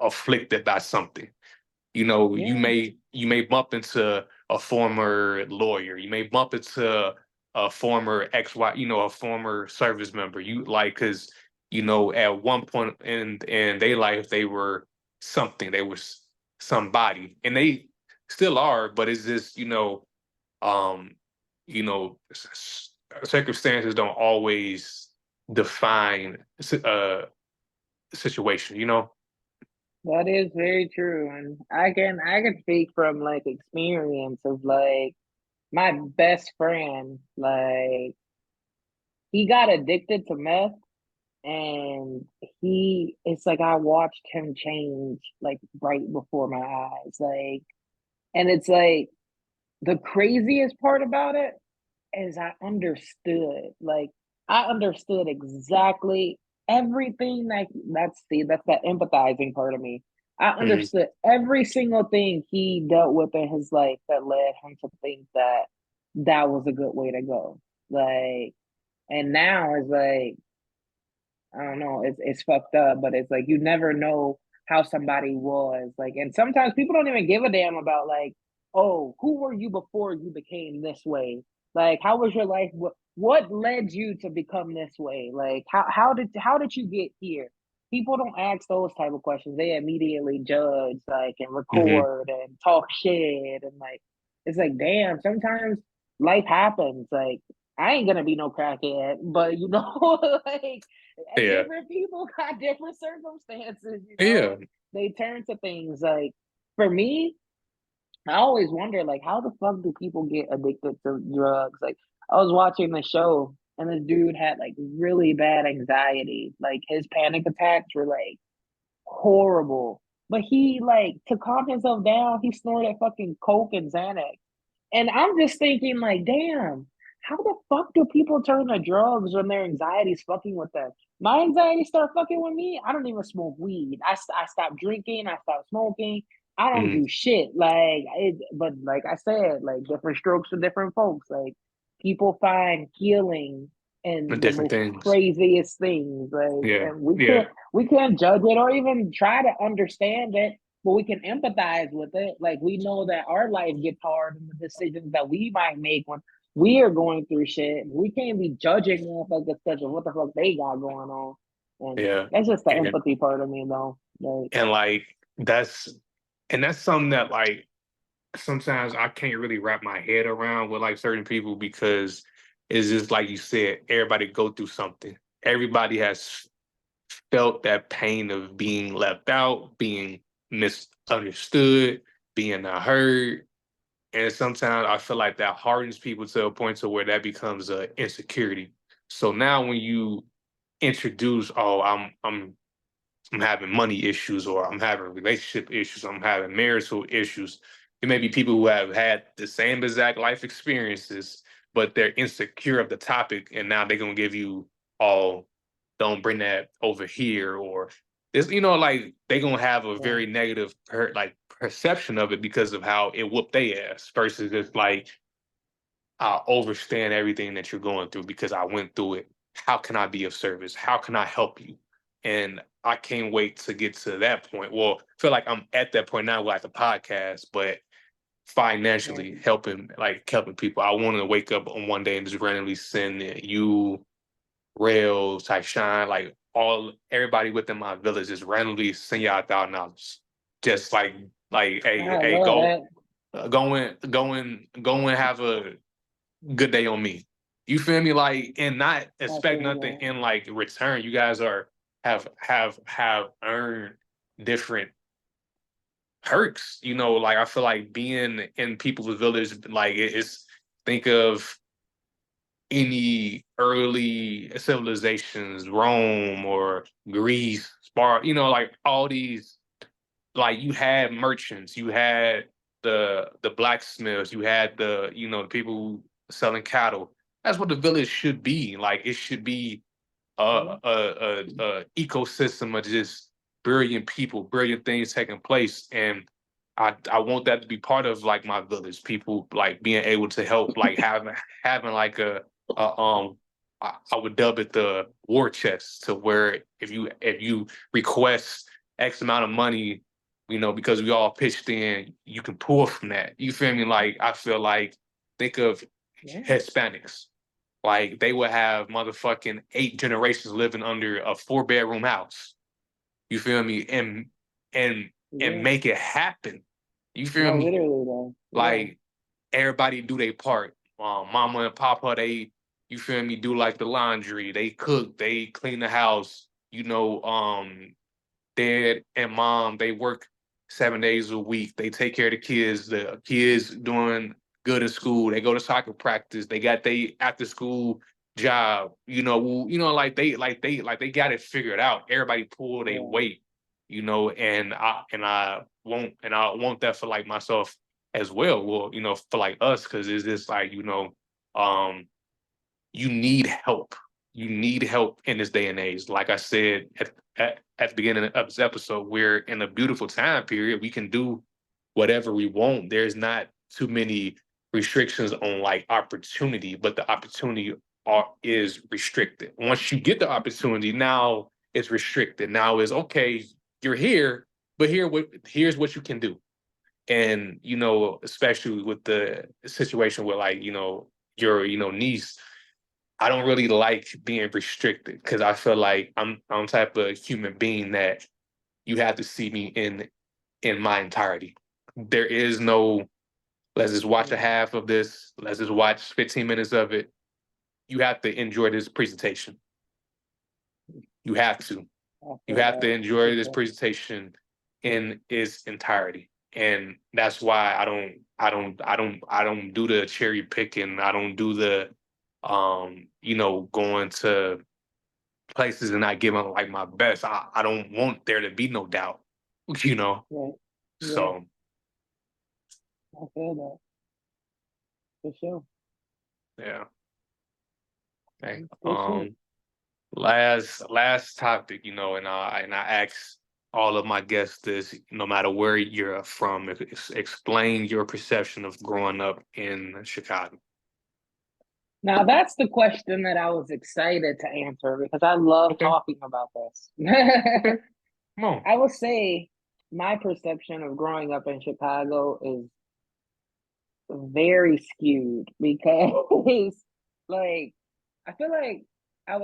afflicted by something. You know, Yeah, you may bump into a former lawyer, you may bump into a former XY, you know, a former service member. You like because you know at one point in their life they were something, they were somebody, and they still are. But it's just um, you know, circumstances don't always define situation. You know. that is very true. And I can speak from like experience of like my best friend, like he got addicted to meth and it's like I watched him change like right before my eyes. Like and it's like the craziest part about it is I understood. Like I understood exactly everything that's that empathizing part of me. I Mhm. understood every single thing he dealt with in his life that led him to think that that was a good way to go. Like and now it's like I don't know, it's fucked up, but it's like you never know how somebody was. Like and sometimes people don't even give a damn about like, oh, who were you before you became this way? Like how was your life? What led you to become this way? Like how did you get here? People don't ask those type of questions. They immediately judge like and Mhm. record and talk shit and like it's like damn, sometimes life happens. Like I ain't gonna be no crackhead, but like Yeah. different people got different circumstances, Yeah. and they turn to things like for me, I always wonder like how the fuck do people get addicted to drugs? Like I was watching the show and this dude had like really bad anxiety. Like his panic attacks were like horrible. But he like to calm himself down, he snorted fucking coke and Xanax. And I'm just thinking, like, damn, how the fuck do people turn to drugs when their anxiety's fucking with them? My anxiety start fucking with me. I don't even smoke weed. I stopped drinking. I stopped smoking. I don't Mhm. do shit. But like I said, like different strokes for different folks. Like people find healing in the Different most things. craziest things. Like, Yeah. and Yeah. we can't judge it or even try to understand it, but we can empathize with it. Like we know that our life gets hard and the decisions that we might make when we are going through shit. We can't be judging motherfuckers because of what the fuck they got going on. And Yeah. that's just the And empathy part of me though. Like and like that's that's something that like sometimes I can't really wrap my head around with like certain people because it's just like you said, everybody go through something. Everybody has felt that pain of being left out, being misunderstood, being not heard. And sometimes I feel like that hardens people to a point to where that becomes a insecurity. So now when you introduce, oh, I'm having money issues or I'm having relationship issues, I'm having marital issues. It may be people who have had the same exact life experiences, but they're insecure of the topic, and now they're gonna give you all, don't bring that over here, or it's like they're gonna have a yeah, very negative perception of it because of how it whooped their ass versus just like I understand everything that you're going through because I went through it. How can I be of service? How can I help you? And I can't wait to get to that point. Well, I feel like I'm at that point now with like the podcast, but yeah. financially helping people. I want to wake up on one day and just randomly send you, Rails, type Shine, like all everybody within my village just randomly send y'all $1,000. Just like I hey, love go that. go and have a good day on me. You feel me? Like, and not I expect feel nothing that. in like return. You guys have earned different perks. Like I feel like being in people's village, like it's think of any early civilizations, Rome or Greece, Sparta, like all these, like you had merchants, you had the blacksmiths, you had the people selling cattle. That's what the village should be. Like it should be Yeah, a ecosystem of just brilliant people, brilliant things taking place, and I want that to be part of like my village. People like being able to help, like having like a I would dub it the war chest, to where if you request X amount of money, because we all pitched in, you can pull from that. You feel me? Like, I feel like, think of Yeah. Hispanics. Like, they would have motherfucking 8 generations living under a 4-bedroom house. You feel me? And Yeah. make it happen. You feel No, me? literally though. Yeah. Like, everybody do their part. Mama and Papa, they, you feel me, do like the laundry, they cook, they clean the house. Dad and mom, they work 7 days a week. They take care of the kids. The kids doing good in school. They go to soccer practice. They got they after school job. Like they got it figured out. Everybody pull their Yeah. weight. And I want that for like myself as well. Well, for like us, because it's just like, um, you need help. You need help in this day and age. Like I said at the beginning of this episode, we're in a beautiful time period. We can do whatever we want. There's not too many restrictions on like opportunity, but the opportunity is restricted. Once you get the opportunity, now it's restricted. Now is okay, you're here, but here's what you can do. And especially with the situation with like, your niece, I don't really like being restricted because I feel like I'm type of human being that you have to see me in my entirety. There is no, let's just watch a Yeah. half of this, let's just watch 15 minutes of it. You have to enjoy this presentation. You have to. I You feel have to that for enjoy this sure. presentation in its entirety. And that's why I don't do the cherry picking. I don't do the going to places and not giving like my best. I don't want there to be no doubt, you know. Right. Yeah. So I feel that for sure. yeah. Okay. For sure. Last topic, and I ask all of my guests this, no matter where you're from, explain your perception of growing up in Chicago. Now that's the question that I was excited to answer because I love Okay. talking about this. Okay. Come on. I would say my perception of growing up in Chicago is very skewed because like I feel like I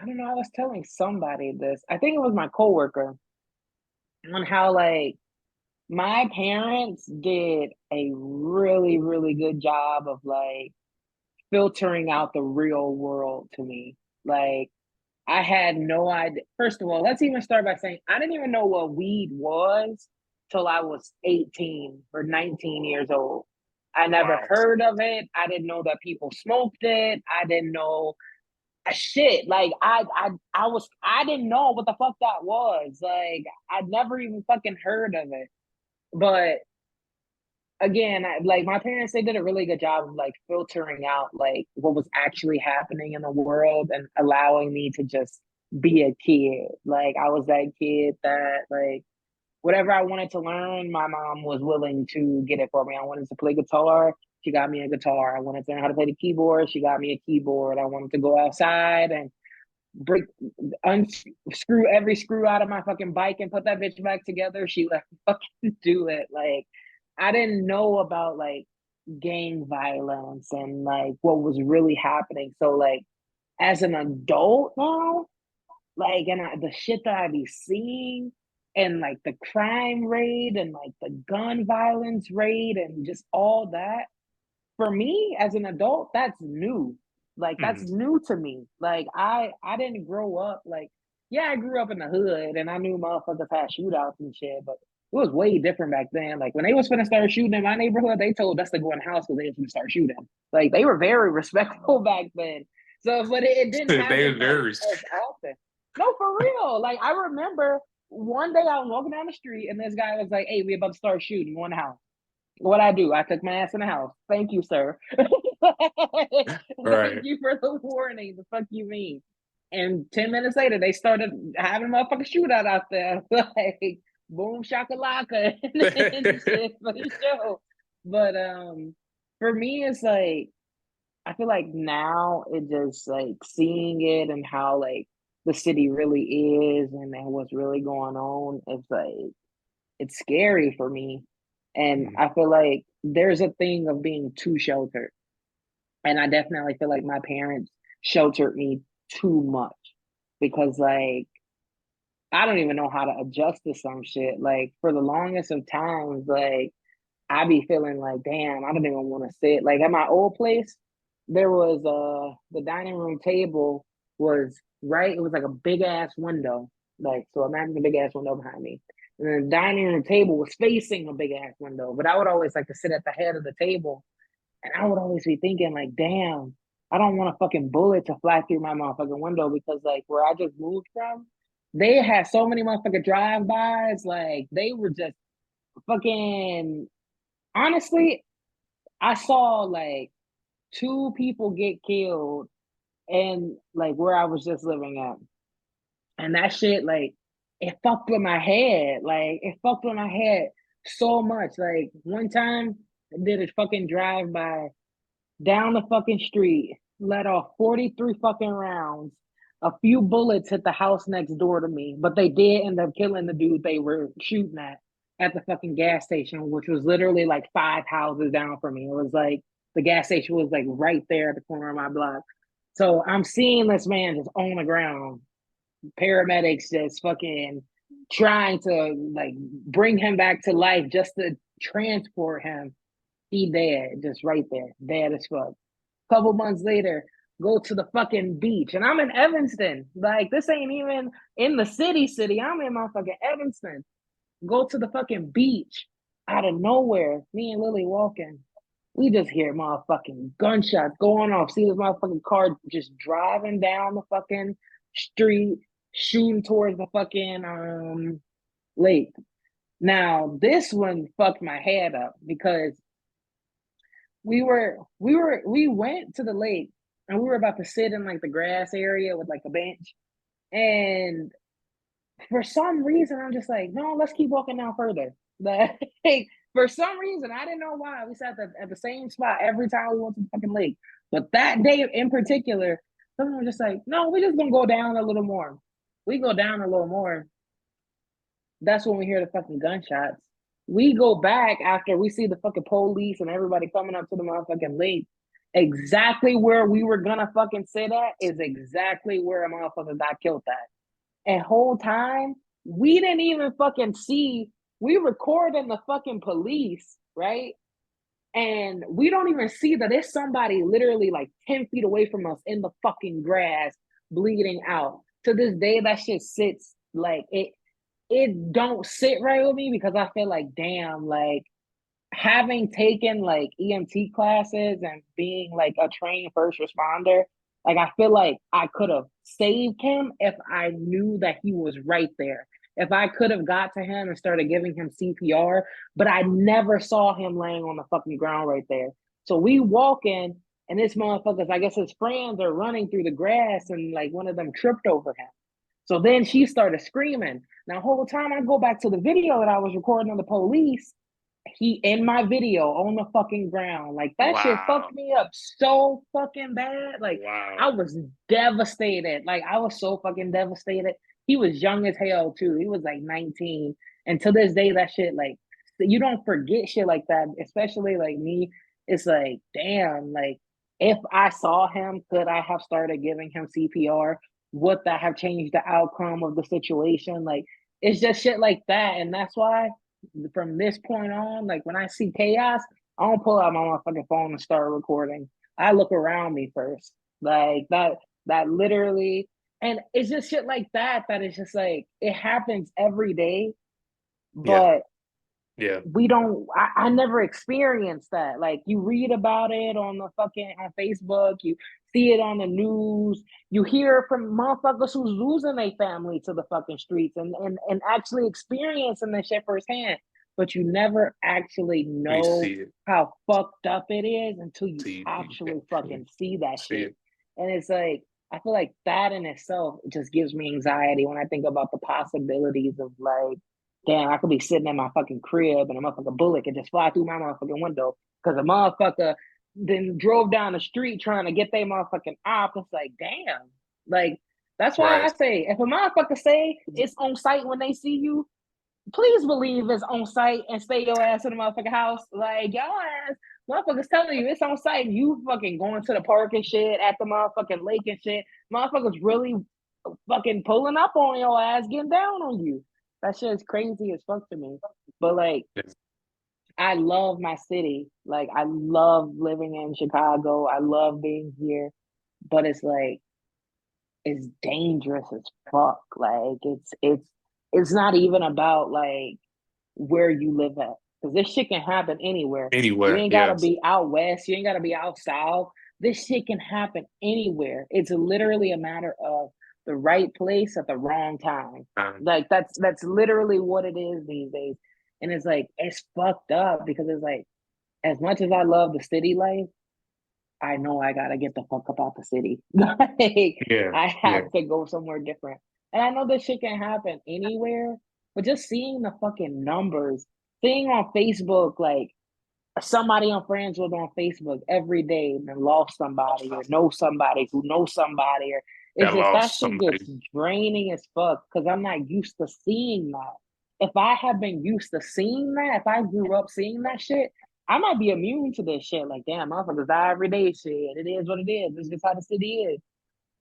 don't know, I was telling somebody this. I think it was my coworker on how like my parents did a really, really good job of like filtering out the real world to me. Like I had no idea. First of all, let's even start by saying I didn't even know what weed was till I was 18 or 19 years old. I never Wow. heard of it. I didn't know that people smoked it. I didn't know shit. Like I didn't know what the fuck that was. Like I'd never even fucking heard of it. But again, like my parents, they did a really good job of like filtering out like what was actually happening in the world and allowing me to just be a kid. Like I was that kid that like whatever I wanted to learn, my mom was willing to get it for me. I wanted to play guitar. She got me a guitar. I wanted to learn how to play the keyboard. She got me a keyboard. I wanted to go outside and break, unscrew every screw out of my fucking bike and put that bitch back together. She let me fucking do it. Like, I didn't know about like gang violence and like what was really happening. So, like, as an adult now, like, and the shit that I be seeing and like the crime rate and like the gun violence rate and just all that for me as an adult, that's new. Like that's Mhm. new to me. Like I didn't grow up like yeah, I grew up in the hood and I knew motherfuckers had shootouts and shit, but it was way different back then. Like when they was gonna start shooting in my neighborhood, they told us to go in the house because they was gonna start shooting. Like they were very respectful back then. So, but it didn't They happen was like very as often. No, for real. Like I remember one day I was walking down the street and this guy was like, "Hey, we about to start shooting. Go in the house." What I do? I took my ass in the house. Thank you, sir. Thank right. you for the warning. The fuck you mean? And 10 minutes later, they started having a motherfucking shootout out there, like boom shakalaka and shit for the show. But for me, it's like I feel like now it just like seeing it and how like the city really is and what's really going on, it's like it's scary for me. And Mm, I feel like there's a thing of being too sheltered. And I definitely feel like my parents sheltered me too much because like I don't even know how to adjust to some shit. Like for the longest of times, like I be feeling like, damn, I don't even want to sit. Like at my old place, there was the dining room table was right. It was like a big ass window. Like so, imagine a big ass window behind me, and then the dining room table was facing a big ass window. But I would always like to sit at the head of the table, and I would always be thinking like, damn, I don't want a fucking bullet to fly through my motherfucking window because like where I just moved from, they had so many motherfucking drive-bys. Like they were just fucking honestly, I saw like two people get killed and like where I was just living at. And that shit, like, it fucked with my head. Like, it fucked with my head so much. Like, one time I did a fucking drive by down the fucking street, let off 43 fucking rounds. A few bullets hit the house next door to me, but they did end up killing the dude they were shooting at the fucking gas station, which was literally like 5 houses down from me. It was like the gas station was like right there at the corner of my block. So I'm seeing this man just on the ground, paramedics just fucking trying to like bring him back to life just to transport him. He dead, just right there, dead as fuck. Couple months later, go to the fucking beach, and I'm in Evanston. Like this ain't even in the city. I'm in motherfucking Evanston. Go to the fucking beach out of nowhere. Me and Lily walking. We just hear motherfucking gunshots going off. See this motherfucking car just driving down the fucking street, shooting towards the fucking lake. Now this one fucked my head up because we went to the lake and we were about to sit in like the grass area with like a bench. And for some reason, I'm just like, no, let's keep walking down further. Like, for some reason, I didn't know why. We sat at the same spot every time we went to the fucking lake. But that day in particular, someone was just like, no, we're just gonna go down a little more. We go down a little more. That's when we hear the fucking gunshots. We go back after we see the fucking police and everybody coming up to the motherfucking lake. Exactly where we were gonna fucking sit at is exactly where a motherfucker got killed at. And whole time, we didn't even fucking see. We recording the fucking police, right? And we don't even see that there's somebody literally like 10 feet away from us in the fucking grass, bleeding out. To this day, that shit sits like it don't sit right with me because I feel like damn, like having taken like EMT classes and being like a trained first responder, like I feel like I could have saved him if I knew that he was right there. If I could have got to him and started giving him CPR, but I never saw him laying on the fucking ground right there. So we walk in and this motherfuckers, I guess his friends are running through the grass and like one of them tripped over him. So then she started screaming. Now, whole time I go back to the video that I was recording of the police, he in my video on the fucking ground. Like that shit wow. fucked me up so fucking bad. Like Wow. I was devastated. Like I was so fucking devastated. He was young as hell too. He was like 19. And to this day, that shit, like you don't forget shit like that, especially like me. It's like, damn, like if I saw him, could I have started giving him CPR? Would that have changed the outcome of the situation? Like it's just shit like that. And that's why from this point on, like when I see chaos, I don't pull out my motherfucking phone and start recording. I look around me first. Like that literally and it's just shit like that it's just like it happens every day, Yeah. but Yeah. we don't I never experienced that. Like you read about it on the fucking on Facebook, you see it on the news, you hear from motherfuckers who's losing their family to the fucking streets and actually experiencing this shit firsthand. But you never actually You know see it. how fucked up it is until you See, you actually actually fucking see that see shit. it. And it's like I feel like that in itself just gives me anxiety when I think about the possibilities of like damn, I could be sitting in my fucking crib and a motherfucking bullet could just fly through my motherfucking window because a motherfucker then drove down the street trying to get their motherfucking op. It's like, damn. Like, That's why I Right. say, if a motherfucker say it's on site when they see you, please believe it's on site and stay your ass in the motherfucking house. Like, your ass, motherfuckers telling you it's on site and you fucking going to the park and shit at the motherfucking lake and shit. Motherfuckers really fucking pulling up on your ass, getting down on you. That shit is crazy as fuck to me. But like, I love my city. Like, I love living in Chicago. I love being here. But it's like, it's dangerous as fuck. Like, it's not even about like where you live at. Because this shit can happen anywhere. You Anywhere. ain't gotta Yes. be out west, you ain't gotta be out south. This shit can happen anywhere. It's literally a matter of the right place at the wrong time. Like that's literally what it is these days. And it's like it's fucked up because it's like as much as I love the city life, I know I gotta get the fuck up out the city. Like Yeah. I Yeah. have to go somewhere different. And I know this shit can happen anywhere, but just seeing the fucking numbers, seeing on Facebook, like somebody I'm friends with on Facebook every day and lost somebody or know somebody who knows somebody, or it's Got just that lost shit gets somebody. draining as fuck because I'm not used to seeing that. If I had been used to seeing that, if I grew up seeing that shit, I might be immune to this shit. Like, damn, motherfuckers die every day. Shit, it is what it is. It's just how the city is.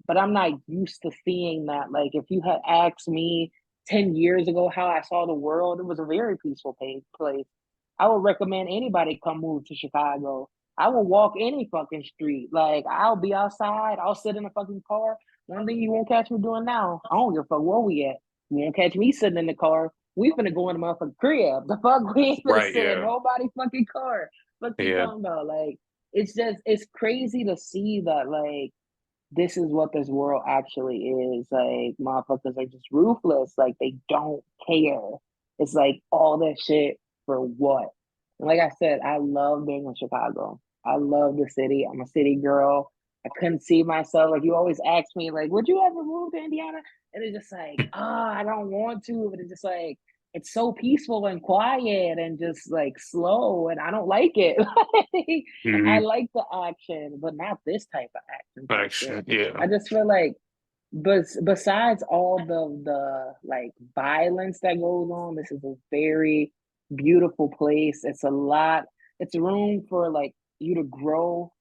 But I'm not used to seeing that. Like, if you had asked me 10 years ago how I saw the world, it was a very peaceful place. I would recommend anybody come move to Chicago. I will walk any fucking street. Like, I'll be outside. I'll sit in a fucking car. One thing you won't catch me doing now, I don't give a fuck where we at. You won't catch me sitting in the car. We finna go in the motherfucking crib. The fuck, we ain't finna Right. sit in Yeah. nobody fucking car. What you Yeah. talking about? Like, it's crazy to see that, like, this is what this world actually is. Like, motherfuckers are just ruthless. Like, they don't care. It's like all that shit for what? And like I said, I love being in Chicago. I love the city. I'm a city girl. I couldn't see myself. Like, you always ask me, like, would you ever move to Indiana? And it's just like, I don't want to, but it's just like, it's so peaceful and quiet and just like slow, and I don't like it. I Hmm. like the action, but not this type of action type shit. Action. Yeah. I just feel like, but besides all the like violence that goes on, this is a very beautiful place. It's a lot. It's room for like you to grow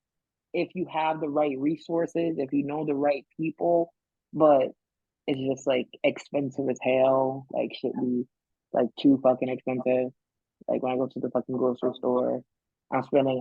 if you have the right resources, if you know the right people. But it's just like expensive as hell. Like should be like too fucking expensive. Like when I go to the fucking grocery store, I'm spending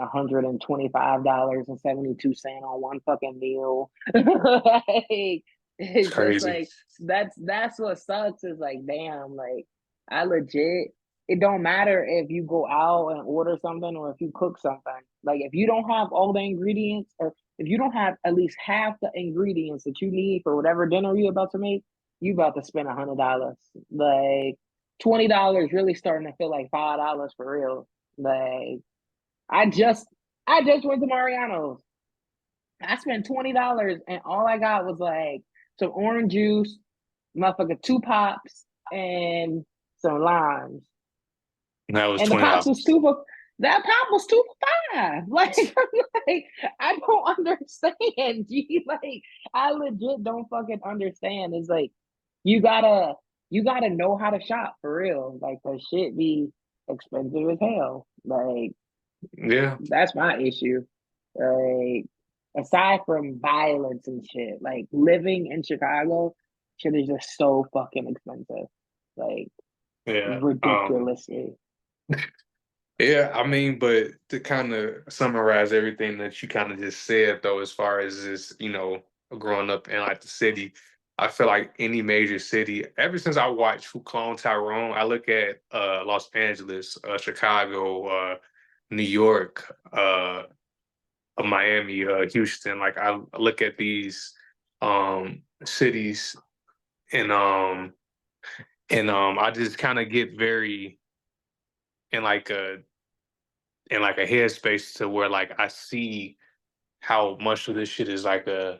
$125.72 on one fucking meal. Like, It's it's just crazy. like that's what sucks. Is like, damn, like I legit. It don't matter if you go out and order something or if you cook something. Like if you don't have all the ingredients, or if you don't have at least half the ingredients that you need for whatever dinner you're about to make, you about to spend $100. Like $20 really starting to feel like $5 for real. Like I just I just went to Mariano's. I spent $20 and all I got was like some orange juice, motherfucker, two pops, and some limes. And that was And the twenty pops was dollars. two for that pop was 2 for 5. Like, like I don't understand. G. Like I legit don't fucking understand. It's like you gotta you gotta know how to shop for real. Like the shit be expensive as hell. Like Yeah. that's my issue. Like aside from violence and shit, like living in Chicago, shit is just so fucking expensive. Like Yeah. ridiculously. Yeah, I mean, but to kind of summarize everything that you kind of just said, though, as far as this, growing up in like the city, I feel like any major city, ever since I watched Who Cloned Tyrone, I look at Los Angeles, Chicago, New York, Miami, Houston. Like I look at these cities and I just kind of get very in like a headspace to where like I see how much of this shit is like a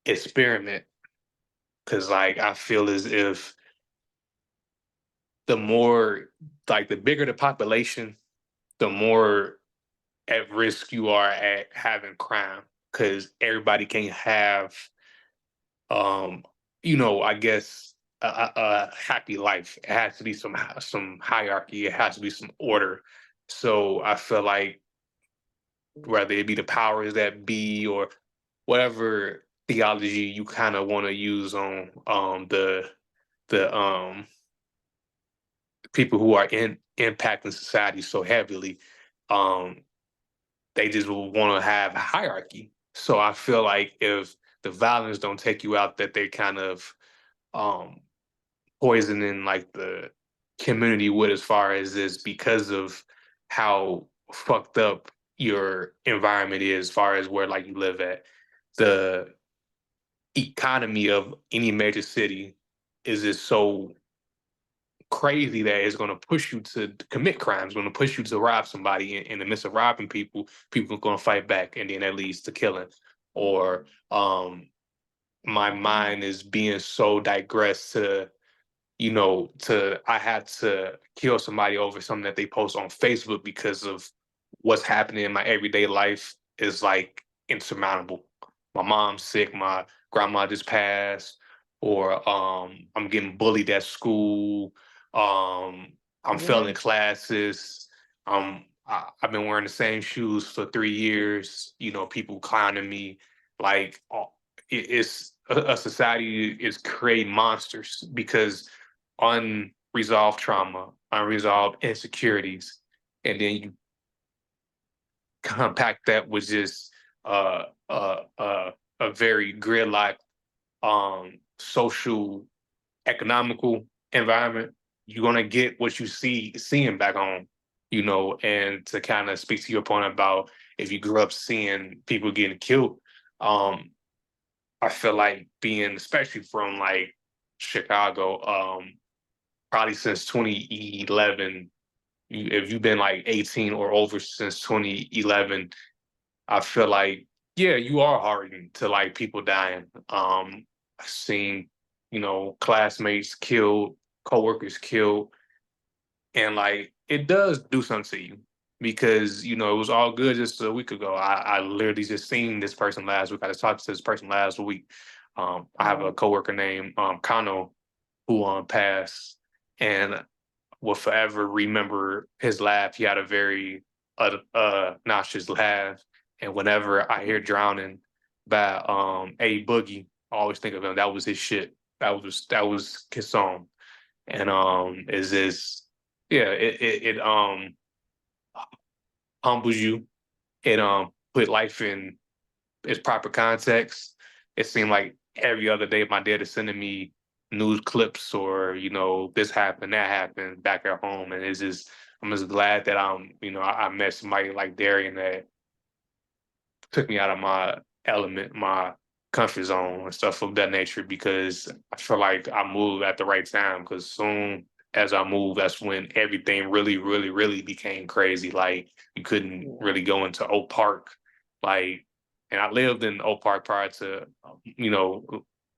experiment. Cause like I feel as if the more like the bigger the population, the more at risk you are at having crime. Cause everybody can't have um, I guess a happy life. It has to be some hierarchy. It has to be some order. So I feel like whether it be the powers that be or whatever theology you kind of want to use on the people who are in impacting society so heavily, um, they just will want to have hierarchy. So I feel like if the violence don't take you out, that they kind of um poisoning like the community with as far as this because of how fucked up your environment is, as far as where like you live at. The economy of any major city is just so crazy that it's going to push you to commit crimes, going to push you to rob somebody. In the midst of robbing people, people are going to fight back, and then that leads to killing. Or my mind is being so digressed to I had to kill somebody over something that they post on Facebook because of what's happening in my everyday life is like insurmountable. My mom's sick, my grandma just passed, or I'm getting bullied at school, I'm Yeah. failing classes, I've been wearing the same shoes for 3 years, people clowning me, like it's a society is creating monsters because unresolved trauma, unresolved insecurities, and then you compact that with just uh, uh, uh, a very gridlock, social, economical environment. You're gonna get what you seeing back home, And to kind of speak to your point about if you grew up seeing people getting killed, um, I feel like being, especially from like Chicago, probably since 2011. If you've been like 18 or over since 2011, I feel like, yeah, you are hardened to like people dying. I've seen, classmates killed, coworkers killed, and like it does do something to you because it was all good just a week ago. I literally just seen this person last week. I just talked to this person last week. I have a Right. coworker named Kano who passed, and will forever remember his laugh. He had a very noxious laugh, and whenever I hear "Drowning" by A Boogie, I always think of him. That was his shit. That was his song, and is this yeah? It humbles you. It put life in its proper context. It seemed like every other day my dad is sending me news clips or, this happened, that happened back at home. And I'm just glad that I met somebody like Darian that took me out of my element, my comfort zone and stuff of that nature because I feel like I moved at the right time because soon as I moved, that's when everything really, really, really became crazy. Like you couldn't Yeah. really go into Oak Park. Like, and I lived in Oak Park prior to,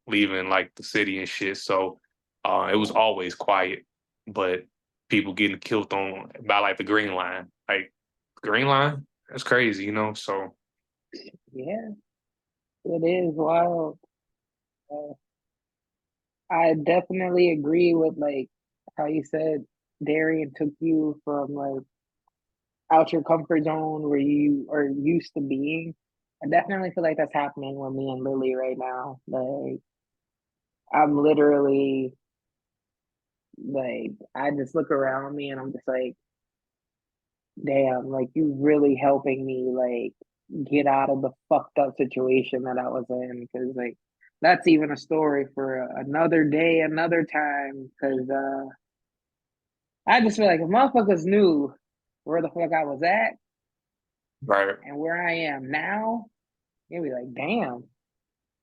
leaving like the city and shit. So it was Right. always quiet, but people getting killed on by like the Green Line. Like Green Line, that's crazy. So Yeah. It is wild. Uh, I definitely agree with like how you said Darian took you from like out your comfort zone where you are used to being. I definitely feel like that's happening with me and Lily right now. Like I'm literally like I just look around me and I'm just like, damn, like you really helping me like get out of the fucked up situation that I was in. Cause like that's even a story for another day, another time. Cause I just feel like if motherfuckers knew where the fuck I was at right. and where I am now, they'd be like, damn,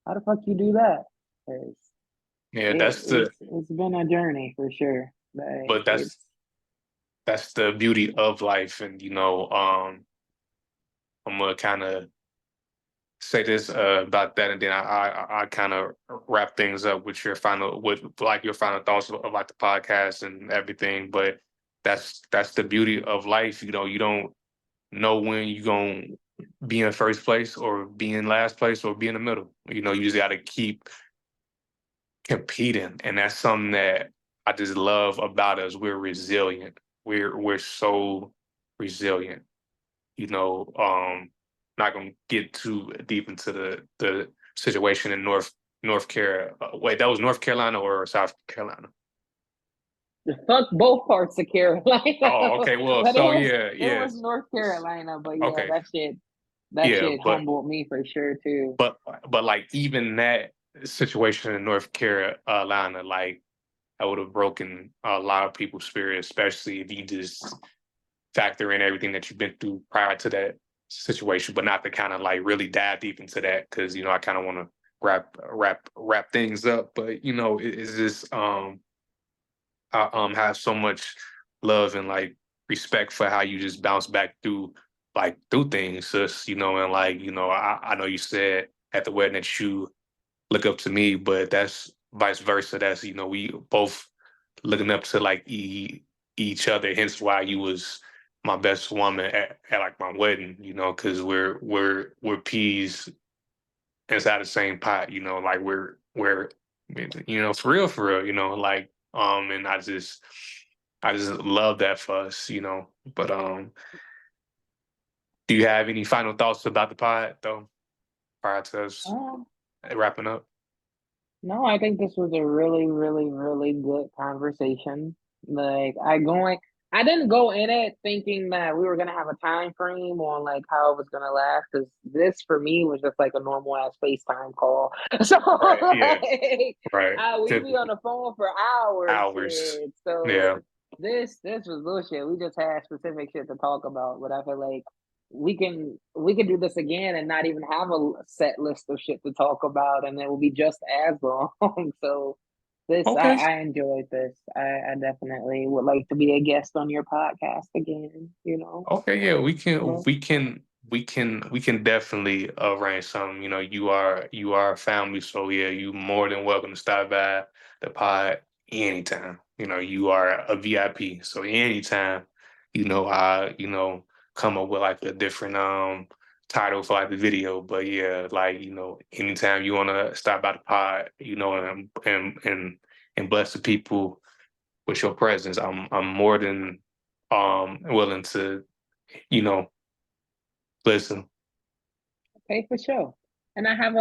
how the fuck you do that? Cause Yeah, that's the it's been a journey for sure. Like but it's that's the beauty of life. And I'm gonna kind of say this about that, and then I kind of wrap things up with your final thoughts about the podcast and everything. But that's the beauty of life. You don't know when you're gonna be in first place or be in last place or be in the middle. You just got to keep competing, and that's something that I just love about us. We're resilient. We're so resilient. You know, not gonna get too deep into the situation in North Carolina. Wait, that was North Carolina or South Carolina? Fuck both parts of Carolina, Oh, okay. Well, but so yeah, it was yes, North Carolina. But yeah, okay, that yeah, shit humbled me for sure too. but but like even that situation in North Carolina, like I would have broken a lot of people's spirit, especially if you just factor in everything that you've been through prior to that situation, but not to kind of like really dive deep into that because I kind of want to wrap things up. But it's just I have so much love and like respect for how you just bounce back through things, sis. And like I know you said at the wedding that you look up to me, but that's vice versa. That's we both looking up to like each other. Hence why you was my best woman at like my wedding. Because we're peas inside the same pot. Like we're for real. Like and I just love that for us. But do you have any final thoughts about the pod though prior to us Um, wrapping up? no, I think this was a really, really, really good conversation. Like I didn't go in it thinking that we were gonna have a time frame on like how it was gonna last, because this for me was just like a normal ass FaceTime call. So Right. Yeah. like, Right. we could be on Typical the phone for hours, hours. shit. So Yeah. this was bullshit. We just had specific shit to talk about, but I feel like we can do this again and not even have a set list of shit to talk about, and it will be just as long. So this Okay. I enjoyed this. I definitely would like to be a guest on your podcast again, Okay, yeah, we can But we can we can definitely arrange something. You are family, so yeah, you more than welcome to stop by the pod anytime. You are a VIP, so anytime, I come up with like a different title for like the video. But yeah, like, anytime you wanna stop by the pod, and bless the people with your presence, I'm more than willing to you know, listen. okay, for sure. And I have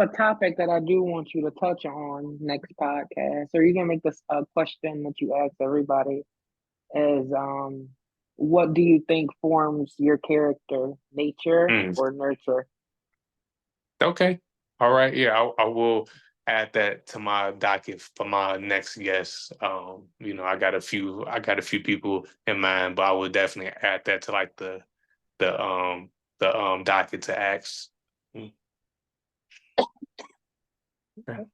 a topic that I do want you to touch on next podcast. Or you can make this a question that you ask everybody is what do you think forms your character, nature Mm, or nurture? okay. All right. Yeah, I will add that to my docket for my next guest. I got a few people in mind, but I would definitely add that to like the docket to ask. Mm, okay.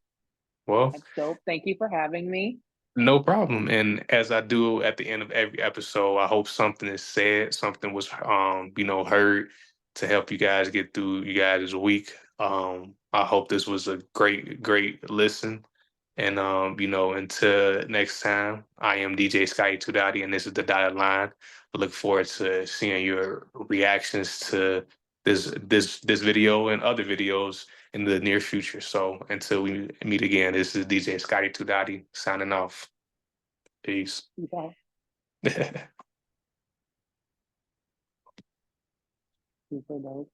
Well, That's dope. Thank you for having me. no problem. And as I do at the end of every episode, I hope something is said, something was heard to help you guys get through you guys' week. I hope this was a great listen. And until next time, I am DJ Scotty Tudati, and this is the Dotted Line. I look forward to seeing your reactions to this video and other videos in the near future. So until we meet again, this is DJ Scotty Tudati signing off. Peace. Okay. Super dope.